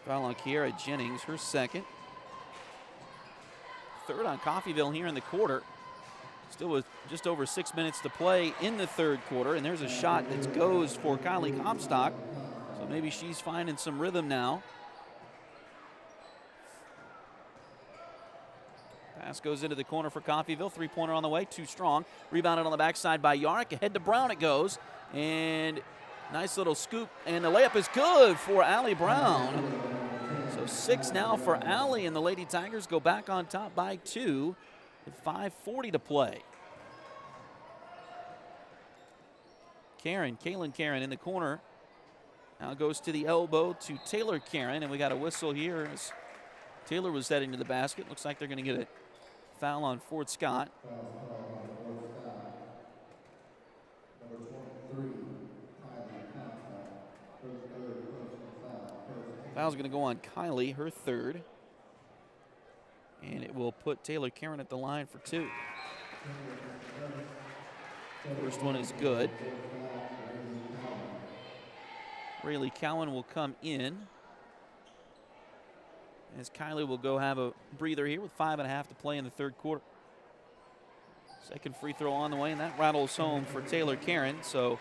Foul on Kiera Jennings, her second. Third on Coffeyville here in the quarter. Still with just over 6 minutes to play in the third quarter, and there's a shot that goes for Kylie Comstock. So maybe she's finding some rhythm now. Pass goes into the corner for Coffeyville. Three-pointer on the way, too strong. Rebounded on the backside by Yarick. Ahead to Brown it goes. And nice little scoop, and the layup is good for Allie Brown. So 6 now for Allie, and the Lady Tigers go back on top by 2 with 5:40 to play. Kaylin Karen in the corner. Now goes to the elbow to Taylor Karen, and we got a whistle here as Taylor was heading to the basket. Looks like they're going to get a foul on Fort Scott. Foul's going to go on Kylie, her third. And it will put Taylor Karen at the line for 2. First one is good. Rayleigh Cowan will come in as Kylie will go have a breather here with 5.5 to play in the third quarter. Second free throw on the way, and that rattles home for Taylor Karen. So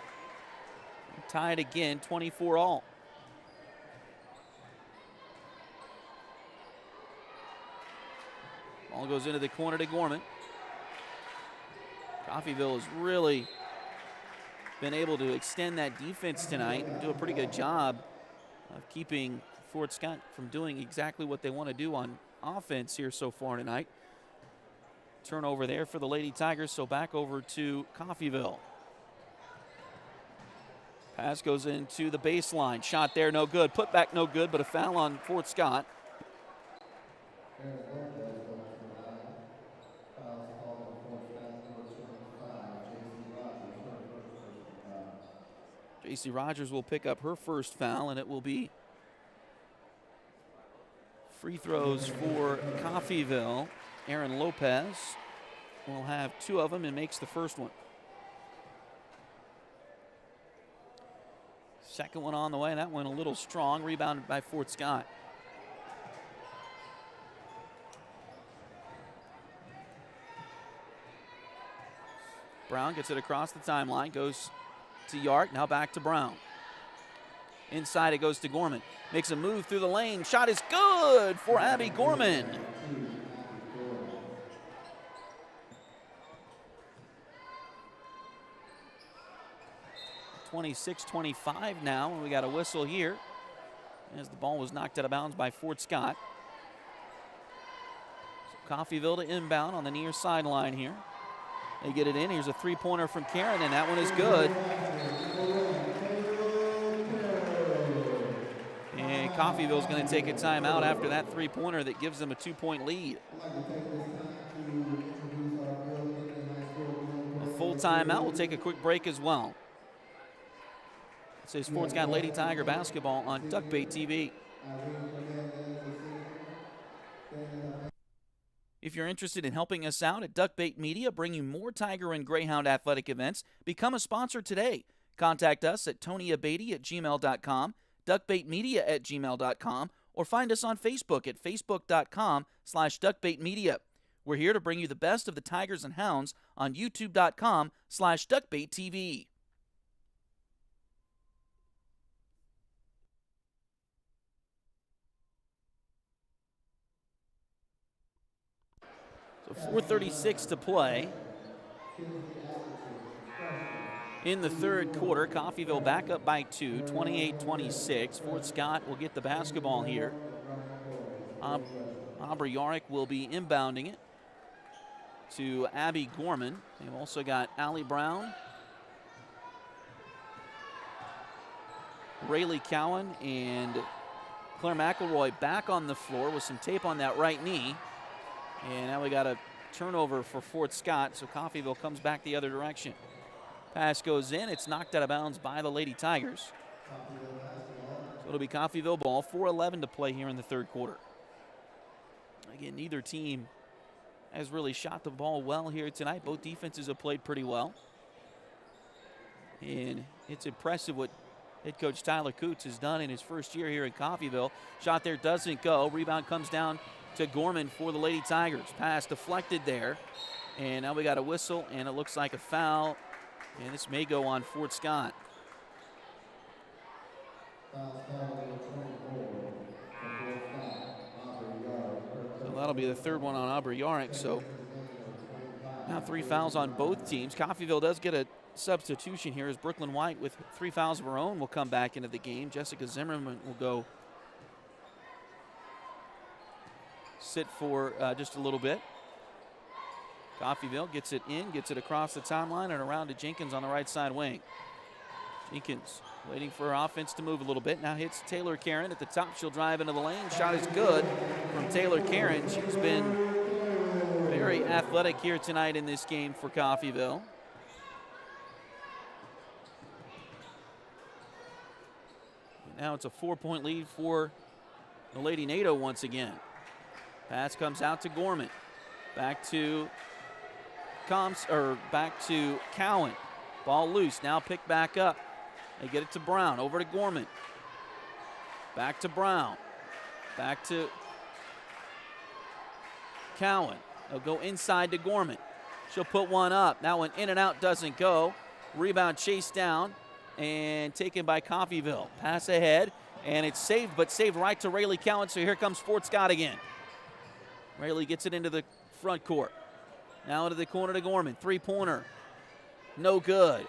tied again, 24 all. Ball goes into the corner to Gorman. Coffeyville has really been able to extend that defense tonight and do a pretty good job of keeping Fort Scott from doing exactly what they want to do on offense here so far tonight. Turnover there for the Lady Tigers, so back over to Coffeyville. Pass goes into the baseline. Shot there, no good. Put back, no good, but a foul on Fort Scott. J.C. Rogers will pick up her first foul, and it will be free throws for Coffeyville. Aaron Lopez will have 2 of them and makes the first one. Second one on the way. That one a little strong. Rebounded by Fort Scott. Brown gets it across the timeline. Goes to Yark. Now back to Brown. Inside it goes to Gorman. Makes a move through the lane. Shot is good for Abby Gorman. 26-25 now, and we got a whistle here as the ball was knocked out of bounds by Fort Scott. So Coffeyville to inbound on the near sideline here. They get it in. Here's a three-pointer from Karen, and that one is good. And Coffeyville's going to take a timeout after that three-pointer that gives them a 2-point lead. A full timeout. We'll take a quick break as well. It says Fort Scott Lady Tiger basketball on Duckbait TV. If you're interested in helping us out at Duckbait Media, bring you more Tiger and Greyhound athletic events, become a sponsor today. Contact us at tonyabady@gmail.com, duckbaitmedia@gmail.com, or find us on Facebook at facebook.com/duckbaitmedia. We're here to bring you the best of the Tigers and Hounds on youtube.com/duckbaittv. So 4:36 to play in the third quarter. Coffeyville back up by 2, 28-26. Fort Scott will get the basketball here. Aubrey Yarick will be inbounding it to Abby Gorman. They've also got Allie Brown, Rayleigh Cowan, and Claire McElroy back on the floor with some tape on that right knee. And now we got a turnover for Fort Scott, so Coffeyville comes back the other direction. Pass goes in. It's knocked out of bounds by the Lady Tigers. So it'll be Coffeyville ball. 4:11 to play here in the third quarter. Again, neither team has really shot the ball well here tonight. Both defenses have played pretty well. And it's impressive what head coach Tyler Coots has done in his first year here in Coffeyville. Shot there doesn't go. Rebound comes down to Gorman for the Lady Tigers. Pass deflected there. And now we got a whistle, and it looks like a foul. And this may go on Fort Scott. So that'll be the third one on Aubrey Yarick. So now 3 fouls on both teams. Coffeyville does get a substitution here as Brooklyn White, with 3 fouls of her own, will come back into the game. Jessica Zimmerman will go sit for just a little bit. Coffeyville gets it in, gets it across the timeline and around to Jenkins on the right side wing. Jenkins waiting for her offense to move a little bit. Now hits Taylor Karen at the top. She'll drive into the lane. Shot is good from Taylor Karen. She's been very athletic here tonight in this game for Coffeyville. Now it's a 4-point lead for the Lady Nado once again. Pass comes out to Gorman. Back to Cowan. Ball loose. Now picked back up. They get it to Brown. Over to Gorman. Back to Brown. Back to Cowan. They'll go inside to Gorman. She'll put one up. That one in and out doesn't go. Rebound chased down and taken by Coffeyville. Pass ahead, and it's saved, but saved right to Rayleigh Cowan. So here comes Fort Scott again. Rayleigh gets it into the front court. Now into the corner to Gorman. 3-pointer. No good.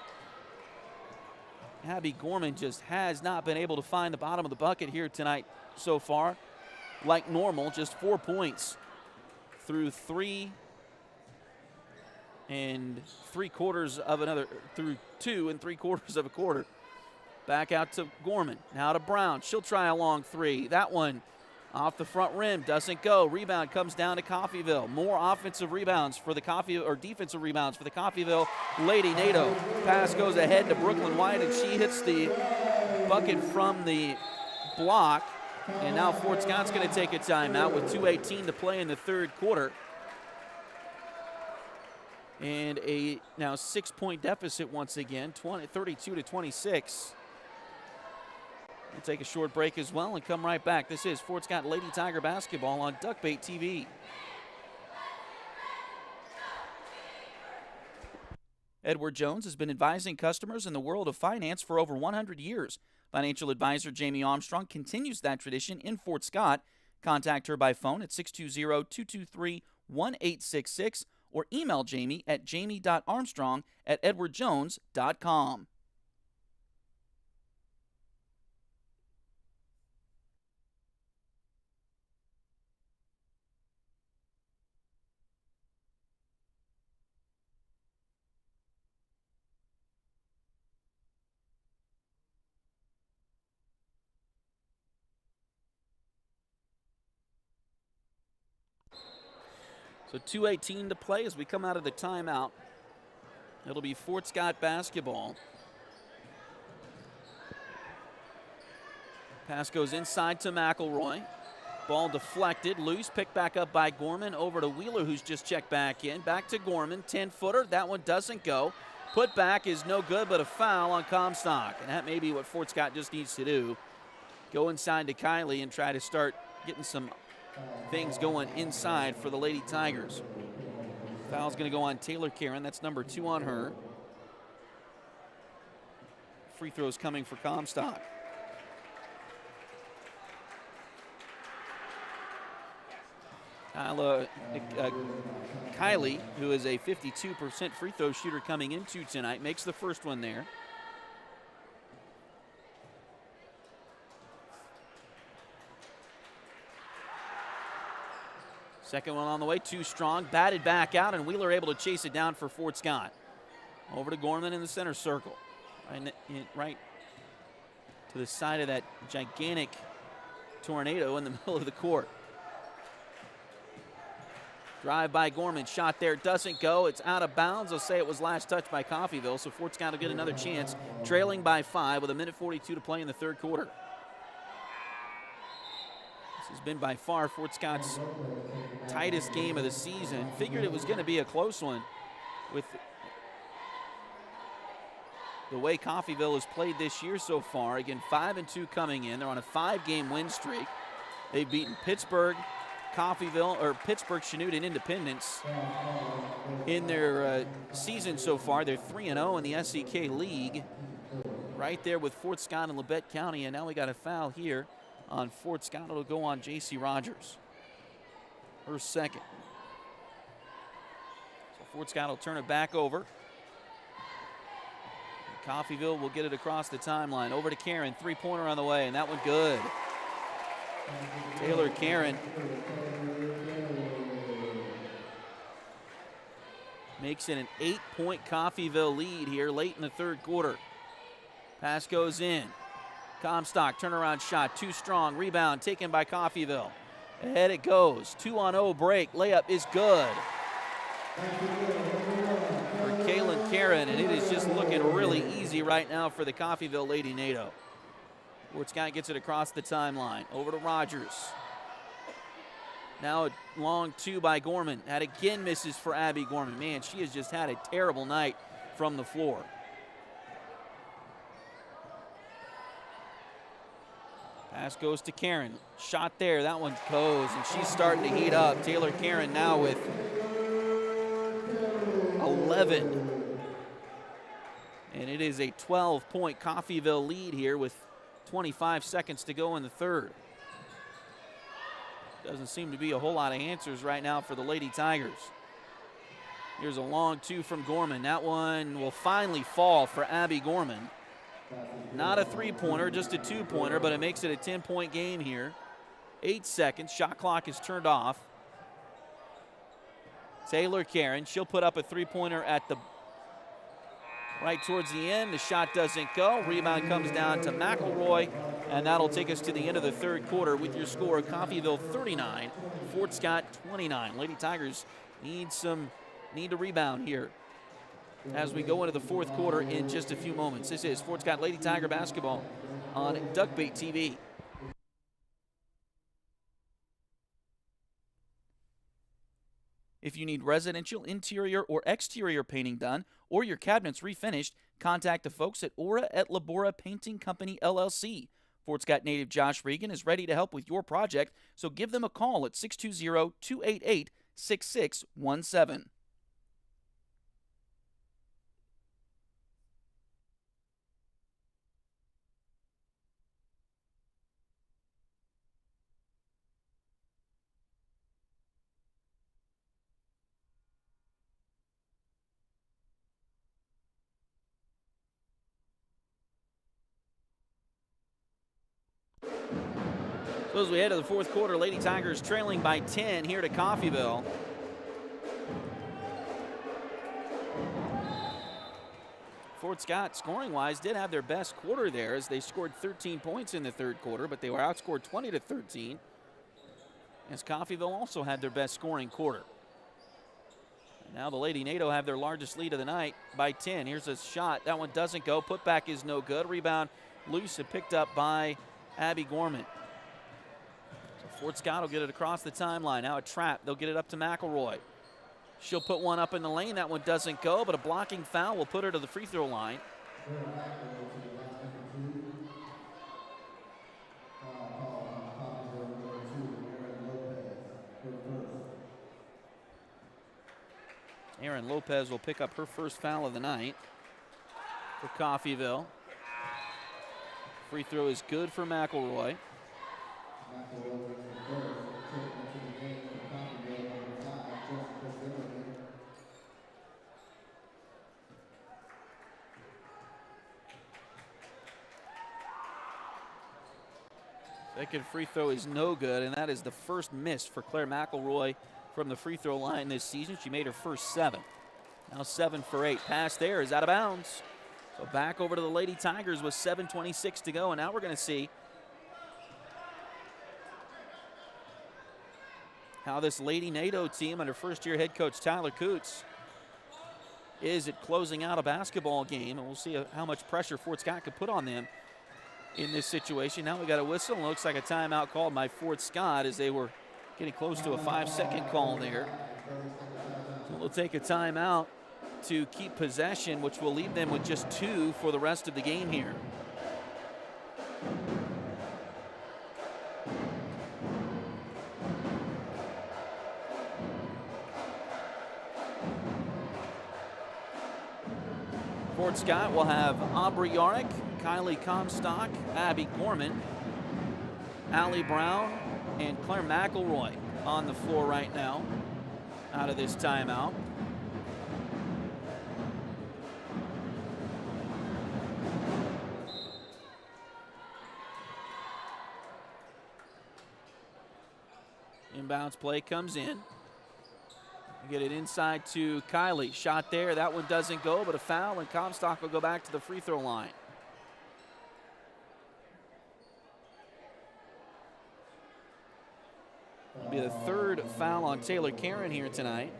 Abby Gorman just has not been able to find the bottom of the bucket here tonight so far. Like normal, just 4 points through 3 3/4 of another, through 2 3/4 of a quarter. Back out to Gorman. Now to Brown. She'll try a long 3. That one off the front rim, doesn't go. Rebound comes down to Coffeyville. More offensive rebounds for the defensive rebounds for the Coffeyville Lady Nado. Pass goes ahead to Brooklyn White, and she hits the bucket from the block. And now Fort Scott's going to take a timeout with 2:18 to play in the third quarter. And a now 6-point deficit once again, 32-26. We'll take a short break as well and come right back. This is Fort Scott Lady Tiger basketball on Duckbait TV. Edward Jones has been advising customers in the world of finance for over 100 years. Financial advisor Jamie Armstrong continues that tradition in Fort Scott. Contact her by phone at 620-223-1866 or email Jamie at jamie.armstrong@edwardjones.com. So 2:18 to play as we come out of the timeout. It'll be Fort Scott basketball. Pass goes inside to McElroy. Ball deflected, loose, picked back up by Gorman, over to Wheeler, who's just checked back in. Back to Gorman, 10-footer. That one doesn't go. Putback is no good, but a foul on Comstock. And that may be what Fort Scott just needs to do. Go inside to Kylie and try to start getting some things going inside for the Lady Tigers. Foul's going to go on Taylor Karen. That's number 2 on her. Free throws coming for Comstock. Kylie, who is a 52% free throw shooter coming into tonight, makes the first one there. Second one on the way, too strong, batted back out, and Wheeler able to chase it down for Fort Scott. Over to Gorman in the center circle. Right to the side of that gigantic tornado in the middle of the court. Drive by Gorman, shot there, doesn't go. It's out of bounds. They'll say it was last touched by Coffeyville, so Fort Scott will get another chance, trailing by 5 with 1:42 to play in the third quarter. This has been by far Fort Scott's tightest game of the season. Figured it was going to be a close one with the way Coffeyville has played this year so far. Again, 5-2 coming in. They're on a 5-game win streak. They've beaten Pittsburgh, Pittsburgh, Chanute, and Independence in their season so far. They're 3-0 in the SEK League, right there with Fort Scott and Labette County. And now we got a foul here on Fort Scott. It'll go on J.C. Rogers, her second. So Fort Scott will turn it back over. Coffeyville will get it across the timeline. Over to Karen, three-pointer on the way, and that one good. Taylor Karen makes it an 8-point Coffeyville lead here late in the third quarter. Pass goes in. Comstock, turnaround shot, too strong. Rebound taken by Coffeyville. Ahead it goes. 2-on-0 break. Layup is good for Kaylin Karen, and it is just looking really easy right now for the Coffeyville Lady Nado. Fort Scott gets it across the timeline. Over to Rogers. Now a long 2 by Gorman. That again misses for Abby Gorman. Man, she has just had a terrible night from the floor. Pass goes to Karen. Shot there. That one goes, and she's starting to heat up. Taylor Karen now with 11. And it is a 12-point Coffeyville lead here with 25 seconds to go in the third. Doesn't seem to be a whole lot of answers right now for the Lady Tigers. Here's a long 2 from Gorman. That one will finally fall for Abby Gorman. Not a three-pointer, just a two-pointer, but it makes it a 10-point game here. 8 seconds, shot clock is turned off. Taylor Karen, she'll put up a three-pointer at the right towards the end. The shot doesn't go. Rebound comes down to McElroy, and that'll take us to the end of the third quarter with your score: Coffeyville 39, Fort Scott 29. Lady Tigers need to rebound here as we go into the fourth quarter in just a few moments. This is Fort Scott Lady Tiger basketball on Duckbait TV. If you need residential interior or exterior painting done or your cabinets refinished, contact the folks at Aura at Labora Painting Company, LLC. Fort Scott native Josh Regan is ready to help with your project, so give them a call at 620-288-6617. So as we head to the fourth quarter, Lady Tigers trailing by 10 here to Coffeyville. Fort Scott, scoring-wise, did have their best quarter there as they scored 13 points in the third quarter, but they were outscored 20-13. As Coffeyville also had their best scoring quarter. And now the Lady Nado have their largest lead of the night by 10. Here's a shot. That one doesn't go. Putback is no good. Rebound loose and picked up by Abby Gorman. So Fort Scott will get it across the timeline. Now a trap. They'll get it up to McElroy. She'll put one up in the lane. That one doesn't go, but a blocking foul will put her to the free throw line. Aaron Lopez will pick up her first foul of the night for Coffeyville. Free throw is good for McElroy. Second free throw is no good, and that is the first miss for Claire McElroy from the free throw line this season. She made her first 7. Now 7 for 8. Pass there is out of bounds. So back over to the Lady Tigers with 7:26 to go, and now we're going to see how this Lady Nado team under first-year head coach Tyler Coots is at closing out a basketball game, and we'll see how much pressure Fort Scott could put on them in this situation. Now we got a whistle, and it looks like a timeout called by Fort Scott as they were getting close to a 5-second call there. So we'll take a timeout to keep possession, which will leave them with just 2 for the rest of the game here. Fort Scott will have Aubrey Yarick, Kylie Comstock, Abby Gorman, Allie Brown, and Claire McElroy on the floor right now out of this timeout. Inbounds play comes in. Get it inside to Kylie. Shot there. That one doesn't go, but a foul, and Comstock will go back to the free throw line. It'll be the third foul on Taylor Karen here tonight.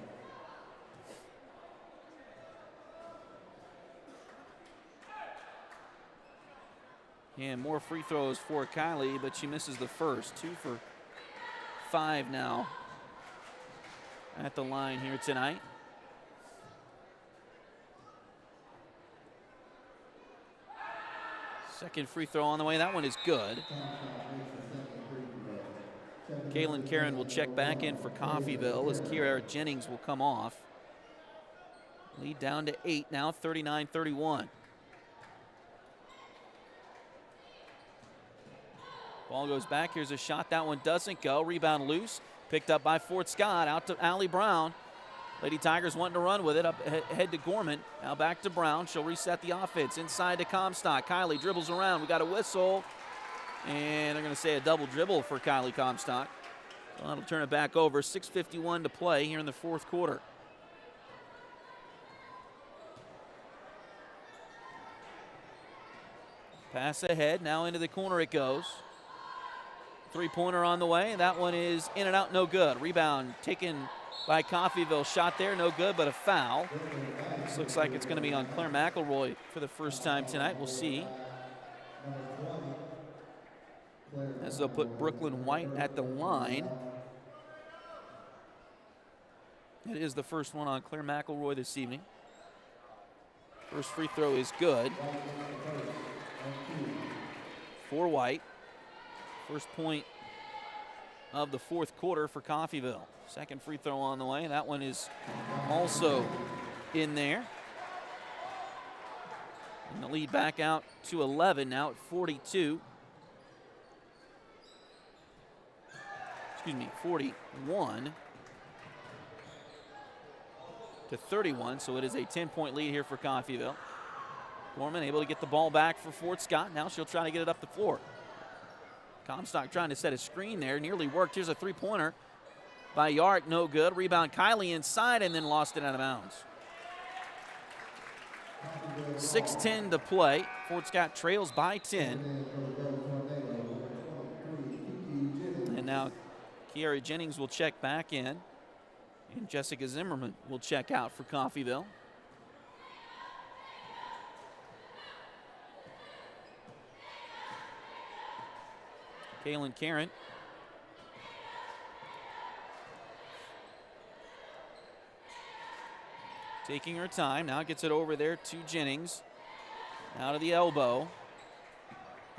And more free throws for Kylie, but she misses the first. 2 for 5 now at the line here tonight. Second free throw on the way. That one is good. Kaylin Karen will check back in for Coffeyville as Kiara Jennings will come off. Lead down to 8 now, 39-31. Ball goes back. Here's a shot. That one doesn't go. Rebound loose. Picked up by Fort Scott. Out to Allie Brown. Lady Tigers wanting to run with it. Up ahead to Gorman. Now back to Brown. She'll reset the offense. Inside to Comstock. Kylie dribbles around. We got a whistle. And they're going to say a double dribble for Kylie Comstock. So that'll turn it back over. 6:51 to play here in the fourth quarter. Pass ahead. Now into the corner it goes. Three-pointer on the way. That one is in and out, no good. Rebound taken by Coffeyville. Shot there, no good, but a foul. This looks like it's going to be on Claire McElroy for the first time tonight. We'll see. As they'll put Brooklyn White at the line. It is the first one on Claire McElroy this evening. First free throw is good for White. First point of the fourth quarter for Coffeyville. Second free throw on the way. That one is also in there. And the lead back out to 11 now at 41 to 31. So it is a 10-point lead here for Coffeyville. Gorman able to get the ball back for Fort Scott. Now she'll try to get it up the floor. Comstock trying to set a screen there. Nearly worked. Here's a three-pointer by Yarick. No good. Rebound Kylie inside and then lost it out of bounds. 6:10 to play. Fort Scott trails by 10. And now Kiara Jennings will check back in. And Jessica Zimmerman will check out for Coffeyville. Kaylin Karen. taking her time. Now gets it over there to Jennings. Out of the elbow.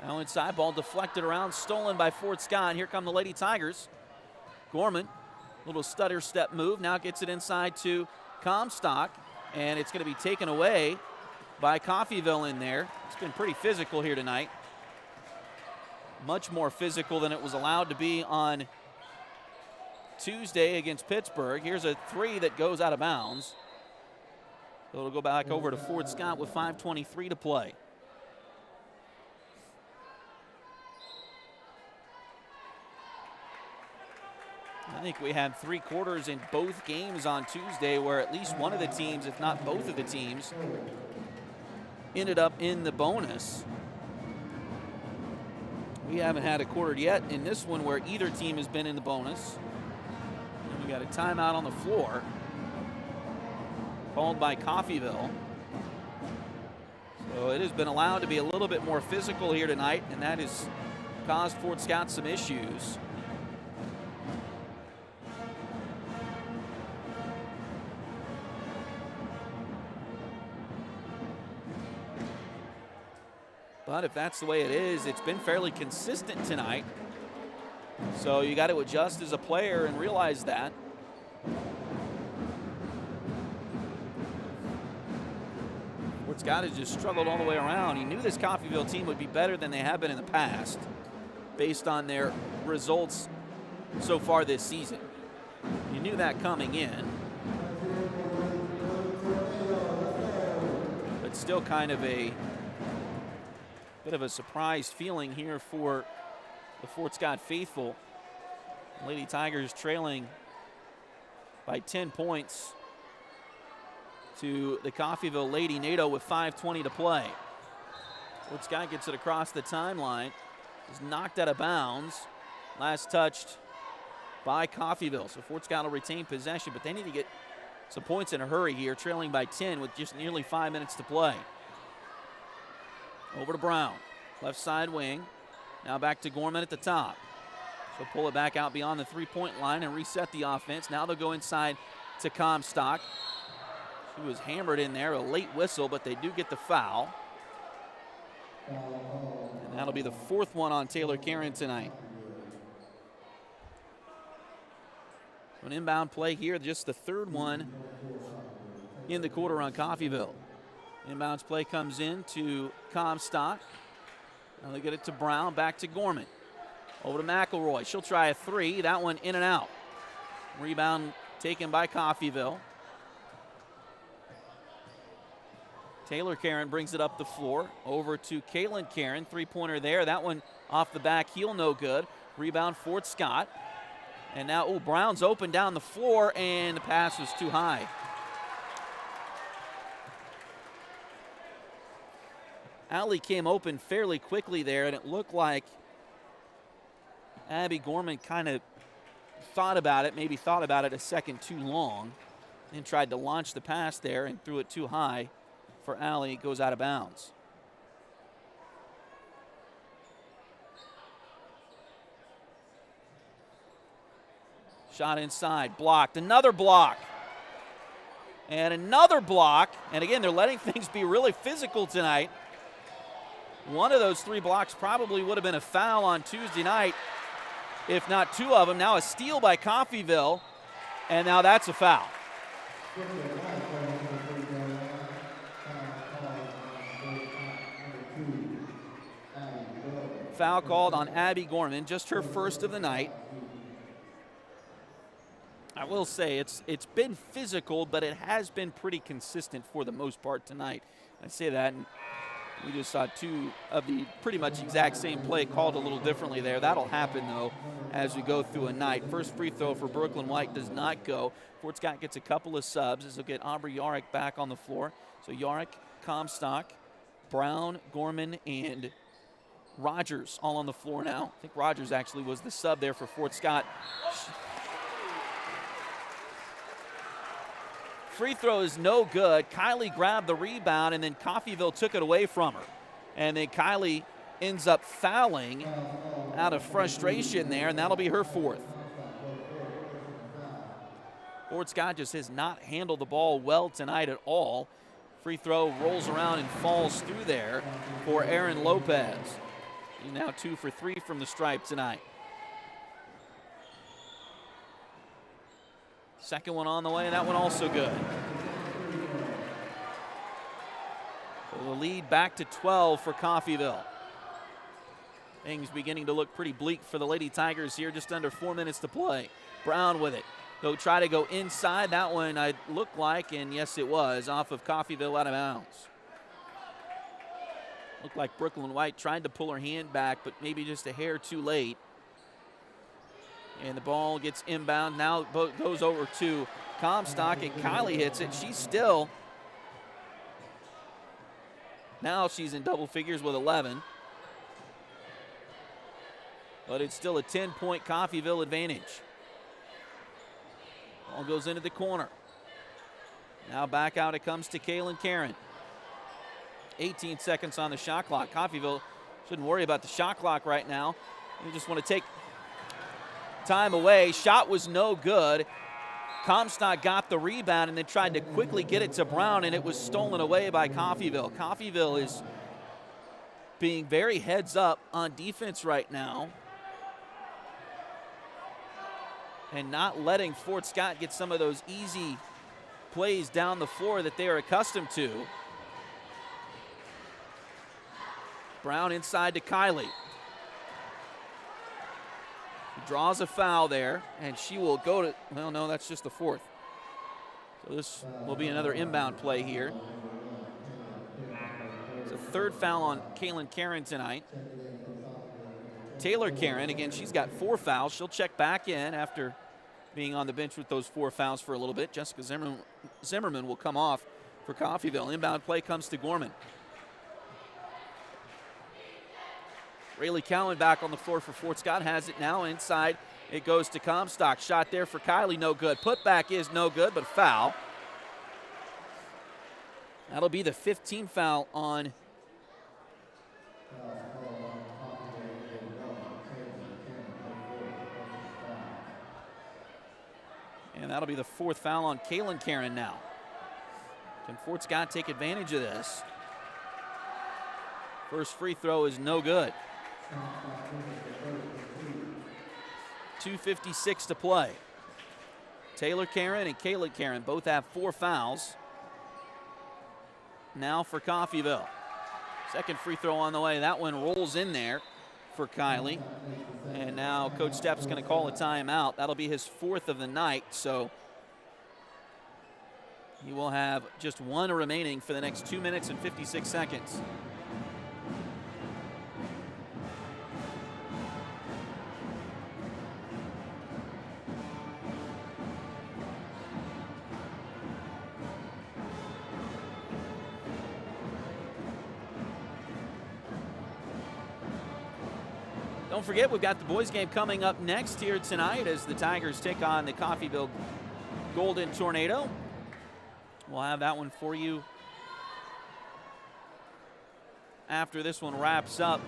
Now inside, ball deflected around, stolen by Fort Scott. Here come the Lady Tigers. Gorman, little stutter step move. Now gets it inside to Comstock, and it's going to be taken away by Coffeyville in there. It's been pretty physical here tonight. Much more physical than it was allowed to be on Tuesday against Pittsburgh. Here's a three that goes out of bounds. So it'll go back over to Fort Scott with 5:23 to play. I think we had 3 quarters in both games on Tuesday where at least one of the teams, if not both of the teams, ended up in the bonus. We haven't had a quarter yet in this one where either team has been in the bonus. And we got a timeout on the floor called by Coffeyville. So it has been allowed to be a little bit more physical here tonight, and that has caused Fort Scott some issues. But if that's the way it is, it's been fairly consistent tonight. So you got to adjust as a player and realize that. Fort Scott has just struggled all the way around. He knew this Coffeyville team would be better than they have been in the past based on their results so far this season. You knew that coming in. But still kind of a bit of a surprise feeling here for the Fort Scott faithful. Lady Tigers trailing by 10 points to the Coffeyville Lady Nado with 5:20 to play. Fort Scott gets it across the timeline. Is knocked out of bounds. Last touched by Coffeyville. So Fort Scott will retain possession, but they need to get some points in a hurry here, trailing by 10 with just nearly 5 minutes to play. Over to Brown, left side wing. Now back to Gorman at the top. So pull it back out beyond the three-point line and reset the offense. Now they'll go inside to Comstock. She was hammered in there, a late whistle, but they do get the foul. And that'll be the 4th one on Taylor Karen tonight. An inbound play here, just the 3rd one in the quarter on Coffeyville. Inbounds play comes in to Comstock. Now they get it to Brown, back to Gorman. Over to McElroy. She'll try a 3. That one in and out. Rebound taken by Coffeyville. Taylor Karen brings it up the floor. Over to Caitlin Karen. 3-pointer there. That one off the back heel, no good. Rebound Fort Scott. And now, Brown's open down the floor, and the pass was too high. Allie came open fairly quickly there, and it looked like Abby Gorman kind of thought about it a second too long, and tried to launch the pass there and threw it too high for Allie. It goes out of bounds. Shot inside, blocked, another block. And another block, and again, they're letting things be really physical tonight. One of those 3 blocks probably would have been a foul on Tuesday night, if not 2 of them. Now a steal by Coffeyville, and now that's a foul. Foul called on Abby Gorman, just her 1st of the night. I will say it's been physical, but it has been pretty consistent for the most part tonight. I say that, and we just saw 2 of the pretty much exact same play called a little differently there. That'll happen, though, as we go through a night. First free throw for Brooklyn White does not go. Fort Scott gets a couple of subs as they'll get Aubrey Yarick back on the floor. So Yarick, Comstock, Brown, Gorman, and Rogers all on the floor now. I think Rogers actually was the sub there for Fort Scott. Free throw is no good. Kylie grabbed the rebound, and then Coffeyville took it away from her. And then Kylie ends up fouling out of frustration there, and that'll be her 4th. Fort Scott just has not handled the ball well tonight at all. Free throw rolls around and falls through there for Aaron Lopez. He's now 2 for 3 from the stripe tonight. Second one on the way, and that one also good. So the lead back to 12 for Coffeyville. Things beginning to look pretty bleak for the Lady Tigers here, just under 4 minutes to play. Brown with it. They'll try to go inside. That one looked like, and yes it was, off of Coffeyville out of bounds. Looked like Brooklyn White tried to pull her hand back, but maybe just a hair too late. And the ball gets inbound. Now goes over to Comstock, and Kylie hits it. She's still, now she's in double figures with 11. But it's still a 10-point Coffeyville advantage. Ball goes into the corner. Now back out it comes to Kaylin Karen. 18 seconds on the shot clock. Coffeyville shouldn't worry about the shot clock right now. They just want to take time away. Shot was no good. Comstock got the rebound and then tried to quickly get it to Brown, and it was stolen away by Coffeyville. Coffeyville is being very heads up on defense right now and not letting Fort Scott get some of those easy plays down the floor that they are accustomed to. Brown inside to Kylie. Draws a foul there, and she will go to, well, no, that's just the fourth. So this will be another inbound play here. It's a third foul on Kaylin Karen tonight. Taylor Karen, again, she's got 4 fouls. She'll check back in after being on the bench with those 4 fouls for a little bit. Jessica Zimmerman will come off for Coffeyville. Inbound play comes to Gorman. Rayleigh Cowan back on the floor for Fort Scott, has it now inside. It goes to Comstock. Shot there for Kylie, no good. Putback is no good, but foul. That'll be the 15th foul on and that'll be the 4th foul on Kaylin Karen now. Can Fort Scott take advantage of this? First free throw is no good. 2:56 to play. Taylor Karen and Kayla Karen both have 4 fouls. Now for Coffeyville. Second free throw on the way. That one rolls in there for Kylie. And now Coach Stepp's going to call a timeout. That'll be his 4th of the night. So he will have just 1 remaining for the next 2 minutes and 56 seconds. Don't forget, we've got the boys game coming up next here tonight as the Tigers take on the Coffeyville Golden Tornado. We'll have that one for you after this one wraps up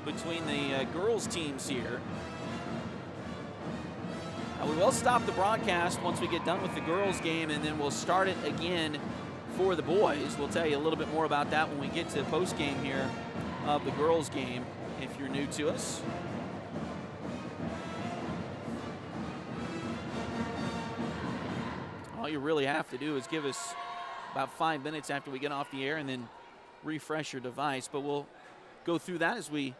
between the girls teams here. We will stop the broadcast once we get done with the girls game, and then we'll start it again for the boys. We'll tell you a little bit more about that when we get to the post game here of the girls game if you're new to us. All you really have to do is give us about 5 minutes after we get off the air and then refresh your device. But we'll go through that as we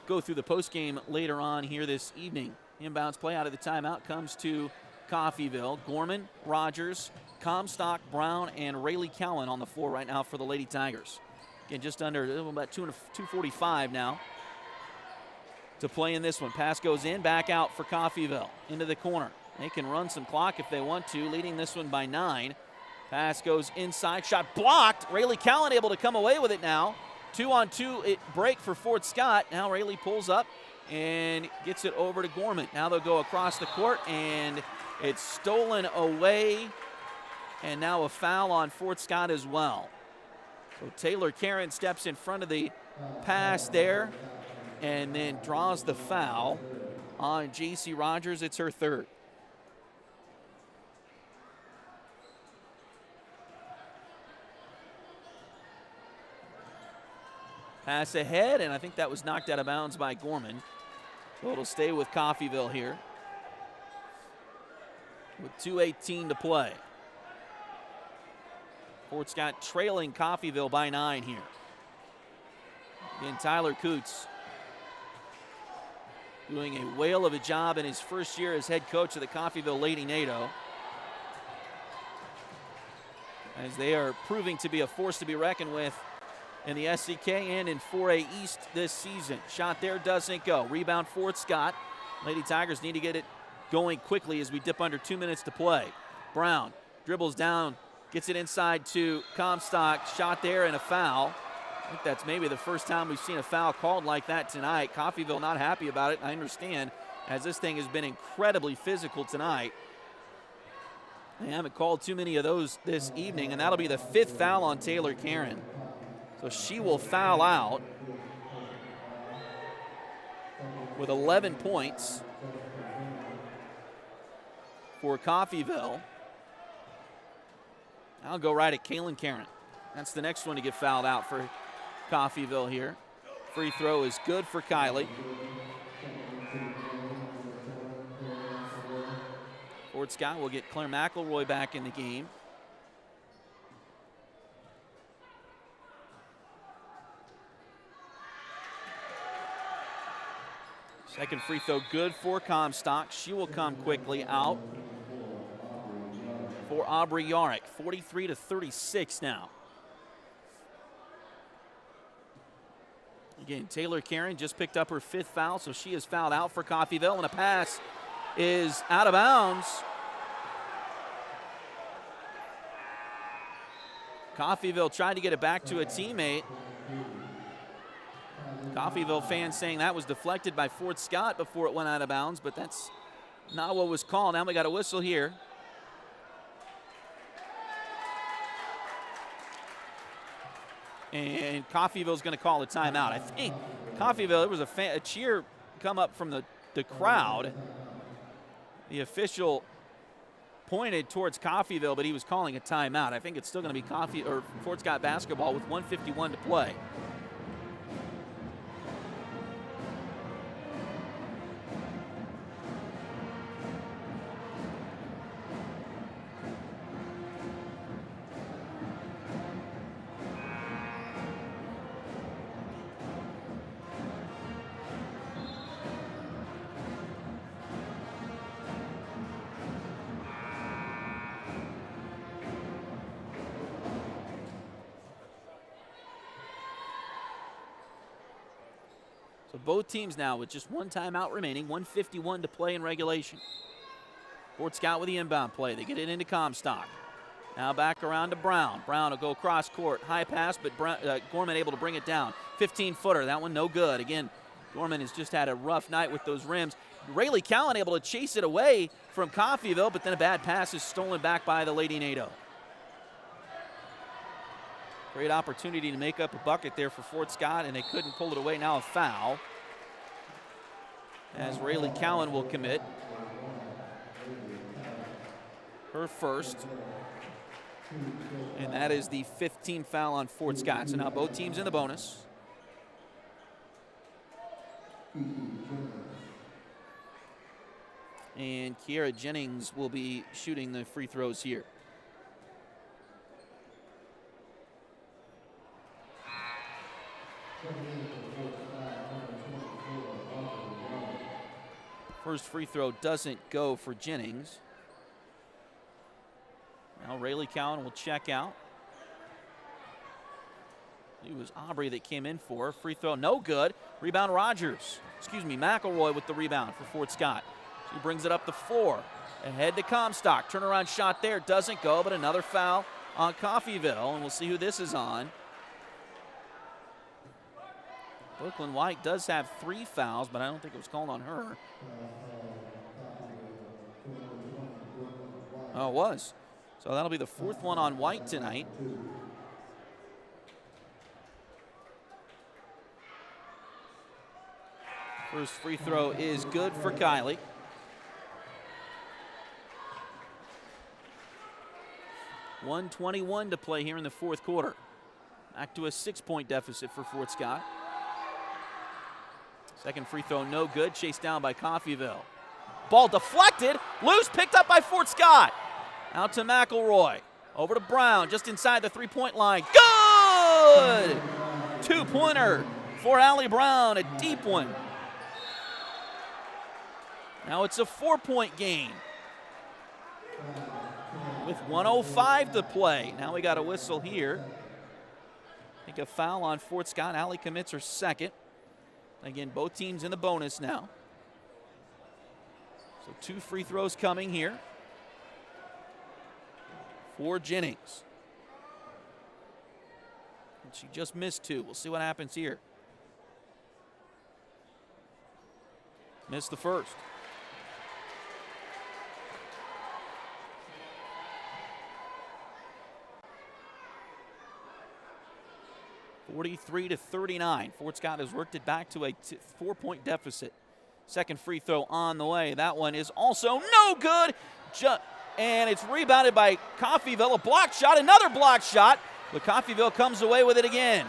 go through the post game later on here this evening. Inbounds play out of the timeout comes to Coffeyville. Gorman, Rogers, Comstock, Brown, and Rayleigh Cowan on the floor right now for the Lady Tigers. Again, just under about 2:45 now to play in this one. Pass goes in, back out for Coffeyville. Into the corner. They can run some clock if they want to, leading this one by 9. Pass goes inside, shot blocked. Rayleigh Cowan able to come away with it now. 2-on-2 break for Fort Scott. Now Rayleigh pulls up and gets it over to Gorman. Now they'll go across the court, and it's stolen away. And now a foul on Fort Scott as well. So Taylor Karen steps in front of the pass there and then draws the foul on J.C. Rogers. It's her 3rd. Pass ahead, and I think that was knocked out of bounds by Gorman. So it'll stay with Coffeyville here with 2:18 to play. Fort Scott trailing Coffeyville by 9 here. Again, Tyler Coots doing a whale of a job in his first year as head coach of the Coffeyville Lady Nado, as they are proving to be a force to be reckoned with in the SCK and in 4A East this season. Shot there doesn't go. Rebound Fort Scott. Lady Tigers need to get it going quickly as we dip under 2 minutes to play. Brown dribbles down, gets it inside to Comstock. Shot there and a foul. I think that's maybe the first time we've seen a foul called like that tonight. Coffeyville not happy about it. I understand, as this thing has been incredibly physical tonight. They haven't called too many of those this evening, and that'll be the 5th foul on Taylor Karen. So she will foul out with 11 points for Coffeyville. I'll go right at Kaylin Karen. That's the next one to get fouled out for Coffeyville here. Free throw is good for Kylie. Fort Scott will get Claire McElroy back in the game. Second free throw good for Comstock. She will come quickly out for Aubrey Yarrick. 43-36 now. Again, Taylor Karen just picked up her 5th foul, so she is fouled out for Coffeyville, and a pass is out of bounds. Coffeyville tried to get it back to a teammate. Coffeyville fans saying that was deflected by Fort Scott before it went out of bounds, but that's not what was called. Now we got a whistle here. And Coffeyville's going to call a timeout. I think Coffeyville, there was a cheer come up from the crowd. The official pointed towards Coffeyville, but he was calling a timeout. I think it's still going to be Fort Scott basketball with 1:51 to play. So both teams now with just one timeout remaining, 1:51 to play in regulation. Fort Scott with the inbound play. They get it into Comstock. Now back around to Brown. Brown will go across court. High pass, but Gorman able to bring it down. 15-footer, that one no good. Again, Gorman has just had a rough night with those rims. Rayleigh Cowan able to chase it away from Coffeyville, but then a bad pass is stolen back by the Lady Nado. Great opportunity to make up a bucket there for Fort Scott, and they couldn't pull it away. Now a foul, as Rayleigh Cowan will commit her first. And that is the 15th foul on Fort Scott. So now both teams in the bonus. And Kiera Jennings will be shooting the free throws here. First free throw doesn't go for Jennings. Now Rayleigh Cowan will check out. It was Aubrey that came in for. Free throw no good. Rebound McElroy with the rebound for Fort Scott. She brings it up the floor. Ahead to Comstock. Turnaround shot there. Doesn't go, but another foul on Coffeyville. And we'll see who this is on. Brooklyn White does have 3 fouls, but I don't think it was called on her. Oh, it was. So that'll be the 4th one on White tonight. First free throw is good for Kylie. .121 to play here in the 4th quarter. Back to a 6-point deficit for Fort Scott. Second free throw, no good. Chased down by Coffeyville. Ball deflected. Loose, picked up by Fort Scott. Out to McElroy. Over to Brown, just inside the three-point line. Good! Two-pointer for Allie Brown, a deep one. Now it's a 4-point game with 1:05 to play. Now we got a whistle here. I think a foul on Fort Scott. Allie commits her second. Again, both teams in the bonus now. So 2 free throws coming here for Jennings. And she just missed 2. We'll see what happens here. Missed the first. (43-39). Fort Scott has worked it back to a 4-point deficit. Second free throw on the way. That one is also no good. And it's rebounded by Coffeyville. A block shot, another block shot. But Coffeyville comes away with it again.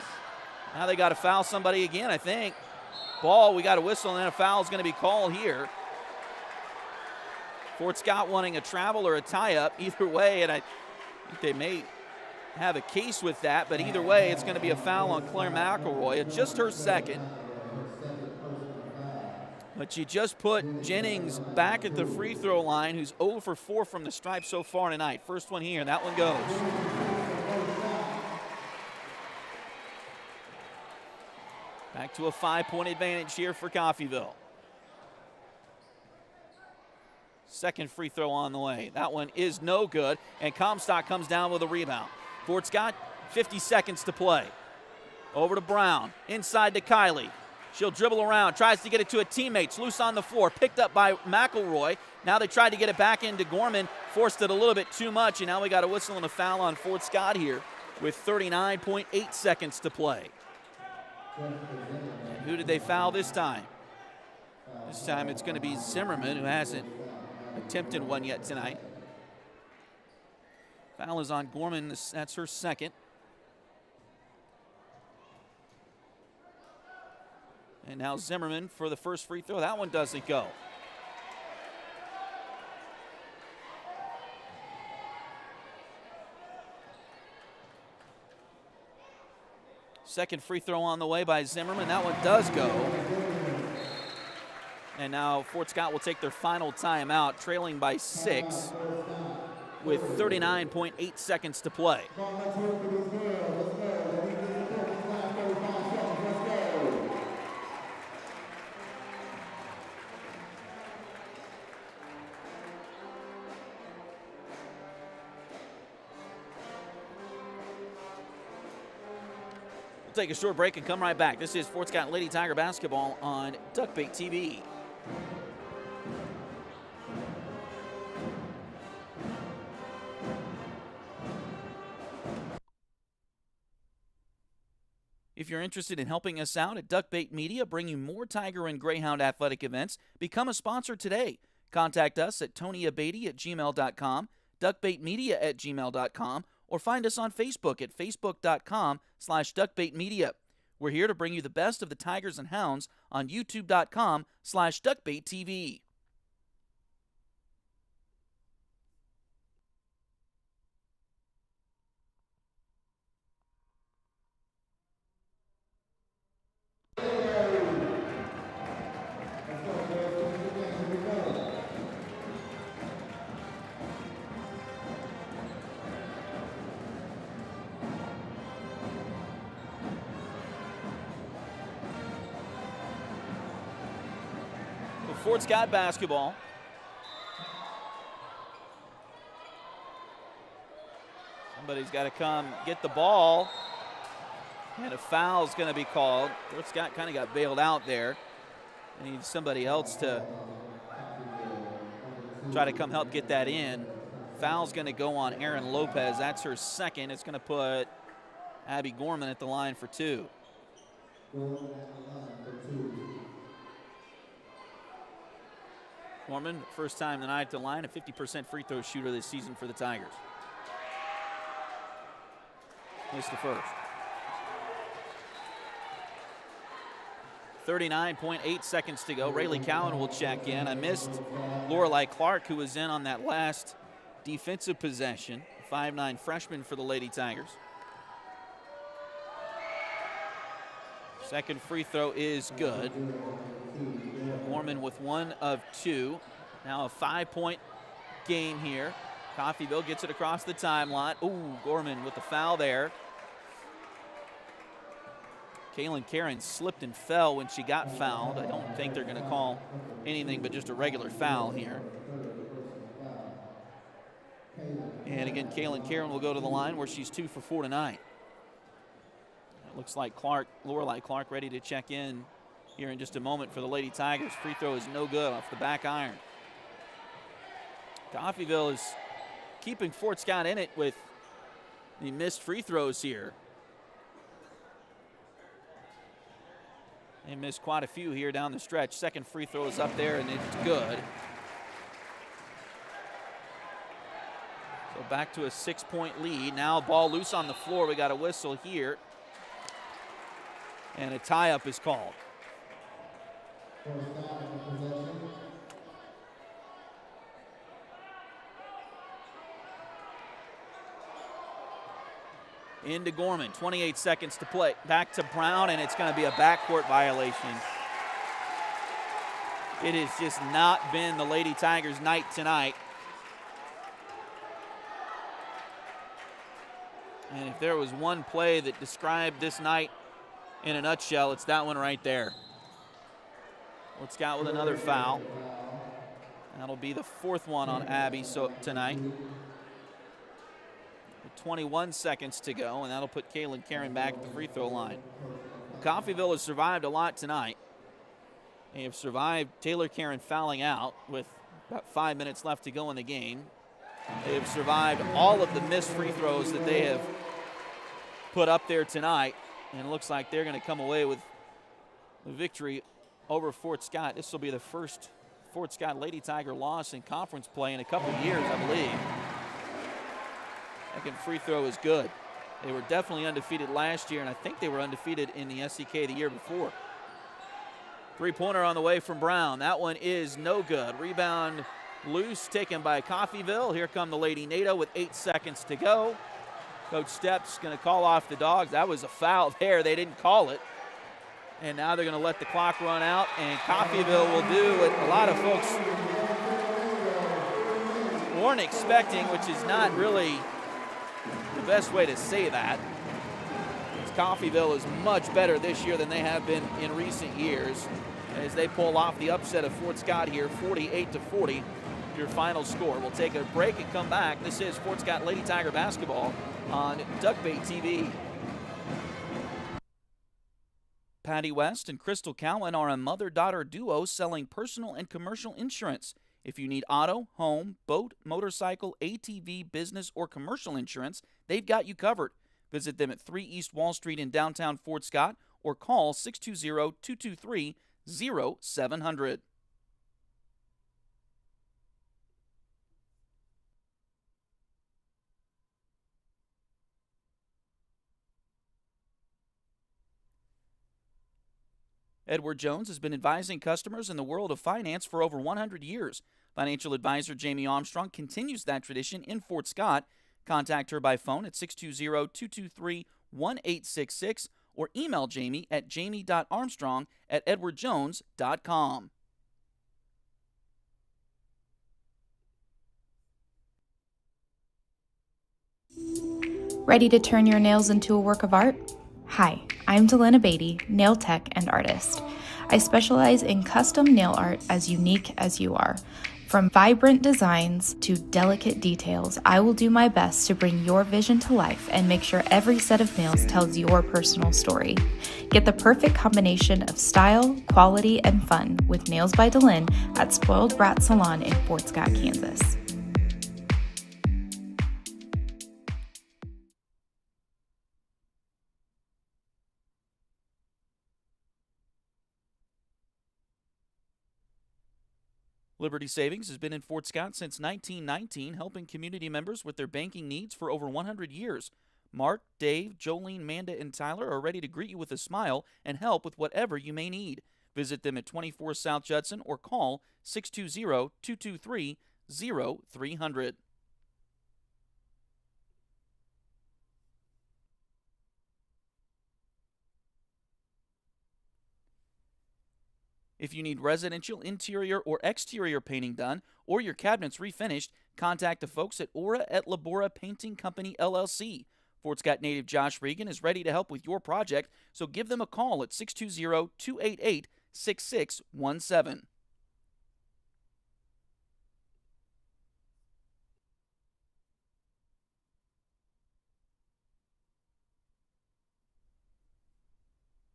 Now they got to foul somebody again, I think. Ball, we got a whistle, and then a foul is going to be called here. Fort Scott wanting a travel or a tie-up. Either way, and I think they may have a case with that, but either way, it's going to be a foul on Claire McElroy. It's just her second. But she just put Jennings back at the free throw line, who's 0 for 4 from the stripe so far tonight. First one here, and that one goes. Back to a 5-point advantage here for Coffeyville. Second free throw on the way. That one is no good, and Comstock comes down with a rebound. Fort Scott, 50 seconds to play. Over to Brown, inside to Kylie. She'll dribble around, tries to get it to a teammate. It's loose on the floor, picked up by McElroy. Now they tried to get it back into Gorman, forced it a little bit too much, and now we got a whistle and a foul on Fort Scott here with 39.8 seconds to play. And who did they foul this time? This time it's going to be Zimmerman, who hasn't attempted one yet tonight. Foul is on Gorman. That's her second. And now Zimmerman for the first free throw. That one doesn't go. Second free throw on the way by Zimmerman. That one does go. And now Fort Scott will take their final timeout, trailing by 6 with 39.8 seconds to play. We'll take a short break and come right back. This is Fort Scott Lady Tiger basketball on Duckbait TV. If you're interested in helping us out at Duckbait Media, bringing more Tiger and Greyhound athletic events, become a sponsor today. Contact us at tonyabady@gmail.com, duckbaitmedia@gmail.com, or find us on Facebook at facebook.com/duckbaitmedia. We're here to bring you the best of the Tigers and Hounds on youtube.com/duckbaittv. Fort Scott basketball. Somebody's got to come get the ball. And a foul's going to be called. Fort Scott kind of got bailed out there. They need somebody else to try to come help get that in. Foul's going to go on Erin Lopez. That's her second. It's going to put Abby Gorman at the line for 2. Gorman, first time tonight at the line, a 50% free throw shooter this season for the Tigers. Missed the first. 39.8 seconds to go. Rayleigh Cowan will check in. I missed Lorelei Clark, who was in on that last defensive possession. 5'9" freshman for the Lady Tigers. Second free throw is good. Gorman with 1 of 2. Now a 5-point game here. Coffeyville gets it across the timeline. Ooh, Gorman with the foul there. Kaylin Karen slipped and fell when she got fouled. I don't think they're going to call anything but just a regular foul here. And again, Kaylin Karen will go to the line where she's 2 for 4 tonight. It looks like Lorelei Clark ready to check in here in just a moment for the Lady Tigers. Free throw is no good off the back iron. Coffeyville is keeping Fort Scott in it with the missed free throws here. They missed quite a few here down the stretch. Second free throw is up there, and it's good. So back to a 6-point lead. Now ball loose on the floor. We got a whistle here. And a tie-up is called. Into Gorman, 28 seconds to play. Back to Brown, and it's going to be a backcourt violation. It has just not been the Lady Tigers' night tonight. And if there was one play that described this night in a nutshell, it's that one right there. Fort Scott with another foul. That'll be the 4th one on Abby tonight. 21 seconds to go, and that'll put Kaylin Karen back at the free throw line. Coffeyville has survived a lot tonight. They have survived Taylor Karen fouling out with about 5 minutes left to go in the game. They have survived all of the missed free throws that they have put up there tonight, and it looks like they're going to come away with the victory over Fort Scott. This will be the first Fort Scott Lady Tiger loss in conference play in a couple years, I believe. Second free throw is good. They were definitely undefeated last year, and I think they were undefeated in the SEK the year before. Three-pointer on the way from Brown. That one is no good. Rebound loose, taken by Coffeyville. Here come the Lady Nado with 8 seconds to go. Coach Stepp's going to call off the Dogs. That was a foul there. They didn't call it. And now they're going to let the clock run out, and Coffeyville will do what a lot of folks weren't expecting, which is not really the best way to say that. Coffeyville is much better this year than they have been in recent years as they pull off the upset of Fort Scott here, 48-40, your final score. We'll take a break and come back. This is Fort Scott Lady Tiger basketball on Duckbait TV. Patty West and Crystal Cowan are a mother-daughter duo selling personal and commercial insurance. If you need auto, home, boat, motorcycle, ATV, business, or commercial insurance, they've got you covered. Visit them at 3 East Wall Street in downtown Fort Scott or call 620-223-0700. Edward Jones has been advising customers in the world of finance for over 100 years. Financial advisor Jamie Armstrong continues that tradition in Fort Scott. Contact her by phone at 620-223-1866 or email Jamie at jamie.armstrong@edwardjones.com. Ready to turn your nails into a work of art? Hi, I'm Delana Beatty, nail tech and artist. I specialize in custom nail art as unique as you are. From vibrant designs to delicate details, I will do my best to bring your vision to life and make sure every set of nails tells your personal story. Get the perfect combination of style, quality, and fun with Nails by Delin at Spoiled Brat Salon in Fort Scott, Kansas. Liberty Savings has been in Fort Scott since 1919, helping community members with their banking needs for over 100 years. Mark, Dave, Jolene, Manda, and Tyler are ready to greet you with a smile and help with whatever you may need. Visit them at 24 South Judson or call 620-223-0300. If you need residential interior or exterior painting done or your cabinets refinished, contact the folks at Aura et Labora Painting Company, LLC. Fort Scott native Josh Regan is ready to help with your project, so give them a call at 620-288-6617.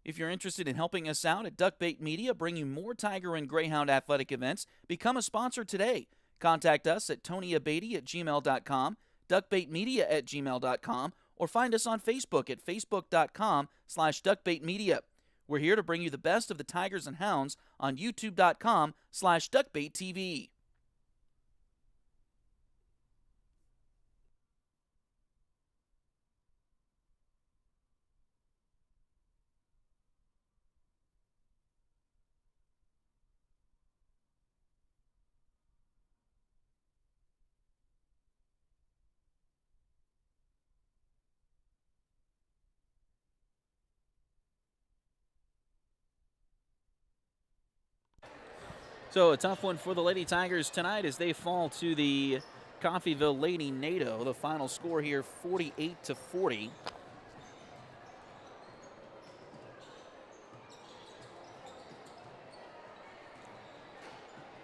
If you're interested in helping us out at Duckbait Media, bringing more Tiger and Greyhound athletic events, become a sponsor today. Contact us at tonyabady@gmail.com, duckbaitmedia@gmail.com, or find us on Facebook at facebook.com/duckbaitmedia. We're here to bring you the best of the Tigers and Hounds on youtube.com/duckbaittv. So a tough one for the Lady Tigers tonight as they fall to the Coffeyville Lady Nado. The final score here, 48-40.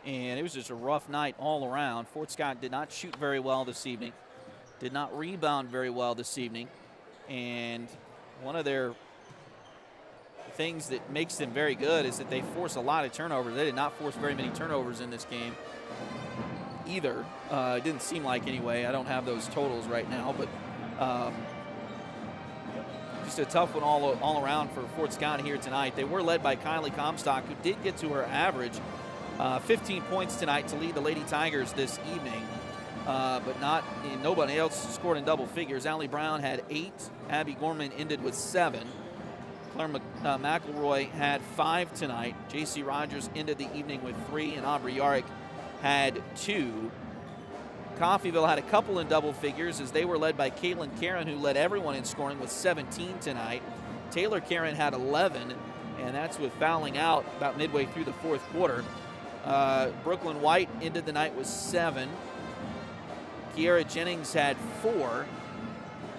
And it was just a rough night all around. Fort Scott did not shoot very well this evening, did not rebound very well this evening. And one of their things that makes them very good is that they force a lot of turnovers. They did not force very many turnovers in this game either. It didn't seem like anyway. I don't have those totals right now, but just a tough one all around for Fort Scott here tonight. They were led by Kylie Comstock, who did get to her average 15 points tonight to lead the Lady Tigers this evening, but nobody else scored in double figures. Allie Brown had 8. Abby Gorman ended with 7. Claire McElroy had 5 tonight. J.C. Rogers ended the evening with 3, and Aubrey Yarrick had 2. Coffeyville had a couple in double figures as they were led by Caitlin Karen, who led everyone in scoring with 17 tonight. Taylor Karen had 11, and that's with fouling out about midway through the fourth quarter. Brooklyn White ended the night with 7. Kiara Jennings had 4,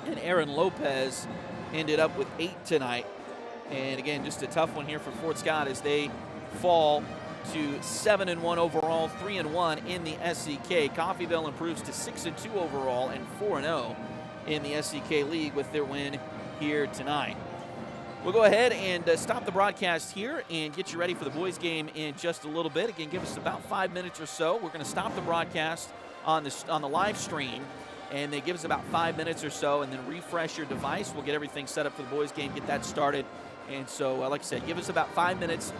and Aaron Lopez ended up with 8 tonight. And again, just a tough one here for Fort Scott as they fall to 7-1 overall, 3-1 in the SCK. Coffeyville improves to 6-2 overall and 4-0 in the SCK League with their win here tonight. We'll go ahead and stop the broadcast here and get you ready for the boys' game in just a little bit. Again, give us about 5 minutes or so. We're going to stop the broadcast on the live stream, and they give us about 5 minutes or so, and then refresh your device. We'll get everything set up for the boys' game, get that started. And so, like I said, give us about 5 minutes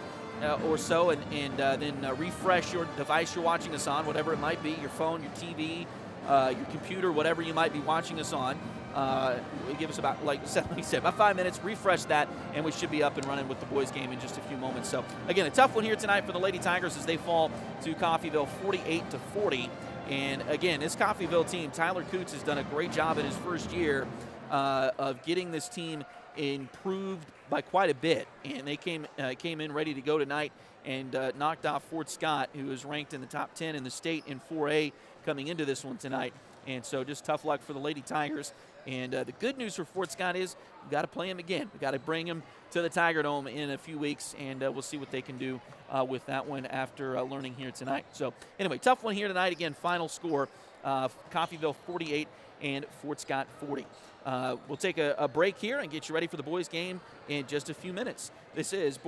or so, and then refresh your device you're watching us on, whatever it might be, your phone, your TV, your computer, whatever you might be watching us on. Give us about, like I said, about 5 minutes, refresh that, and we should be up and running with the boys' game in just a few moments. So, again, a tough one here tonight for the Lady Tigers as they fall to Coffeyville 48-40. And, again, this Coffeyville team, Tyler Coots has done a great job in his first year of getting this team improved by quite a bit, and they came in ready to go tonight and knocked off Fort Scott, who is ranked in the top 10 in the state in 4A coming into this one tonight. And so just tough luck for the Lady Tigers. And the good news for Fort Scott is we've got to play them again. We've got to bring them to the Tiger Dome in a few weeks, and we'll see what they can do with that one after learning here tonight. So anyway, tough one here tonight. Again, final score, Coffeyville 48 and Fort Scott 40. We'll take a break here and get you ready for the boys' game in just a few minutes. This has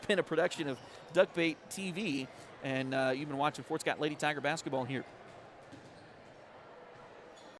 been a production of Duckbait TV, and you've been watching Fort Scott Lady Tiger basketball here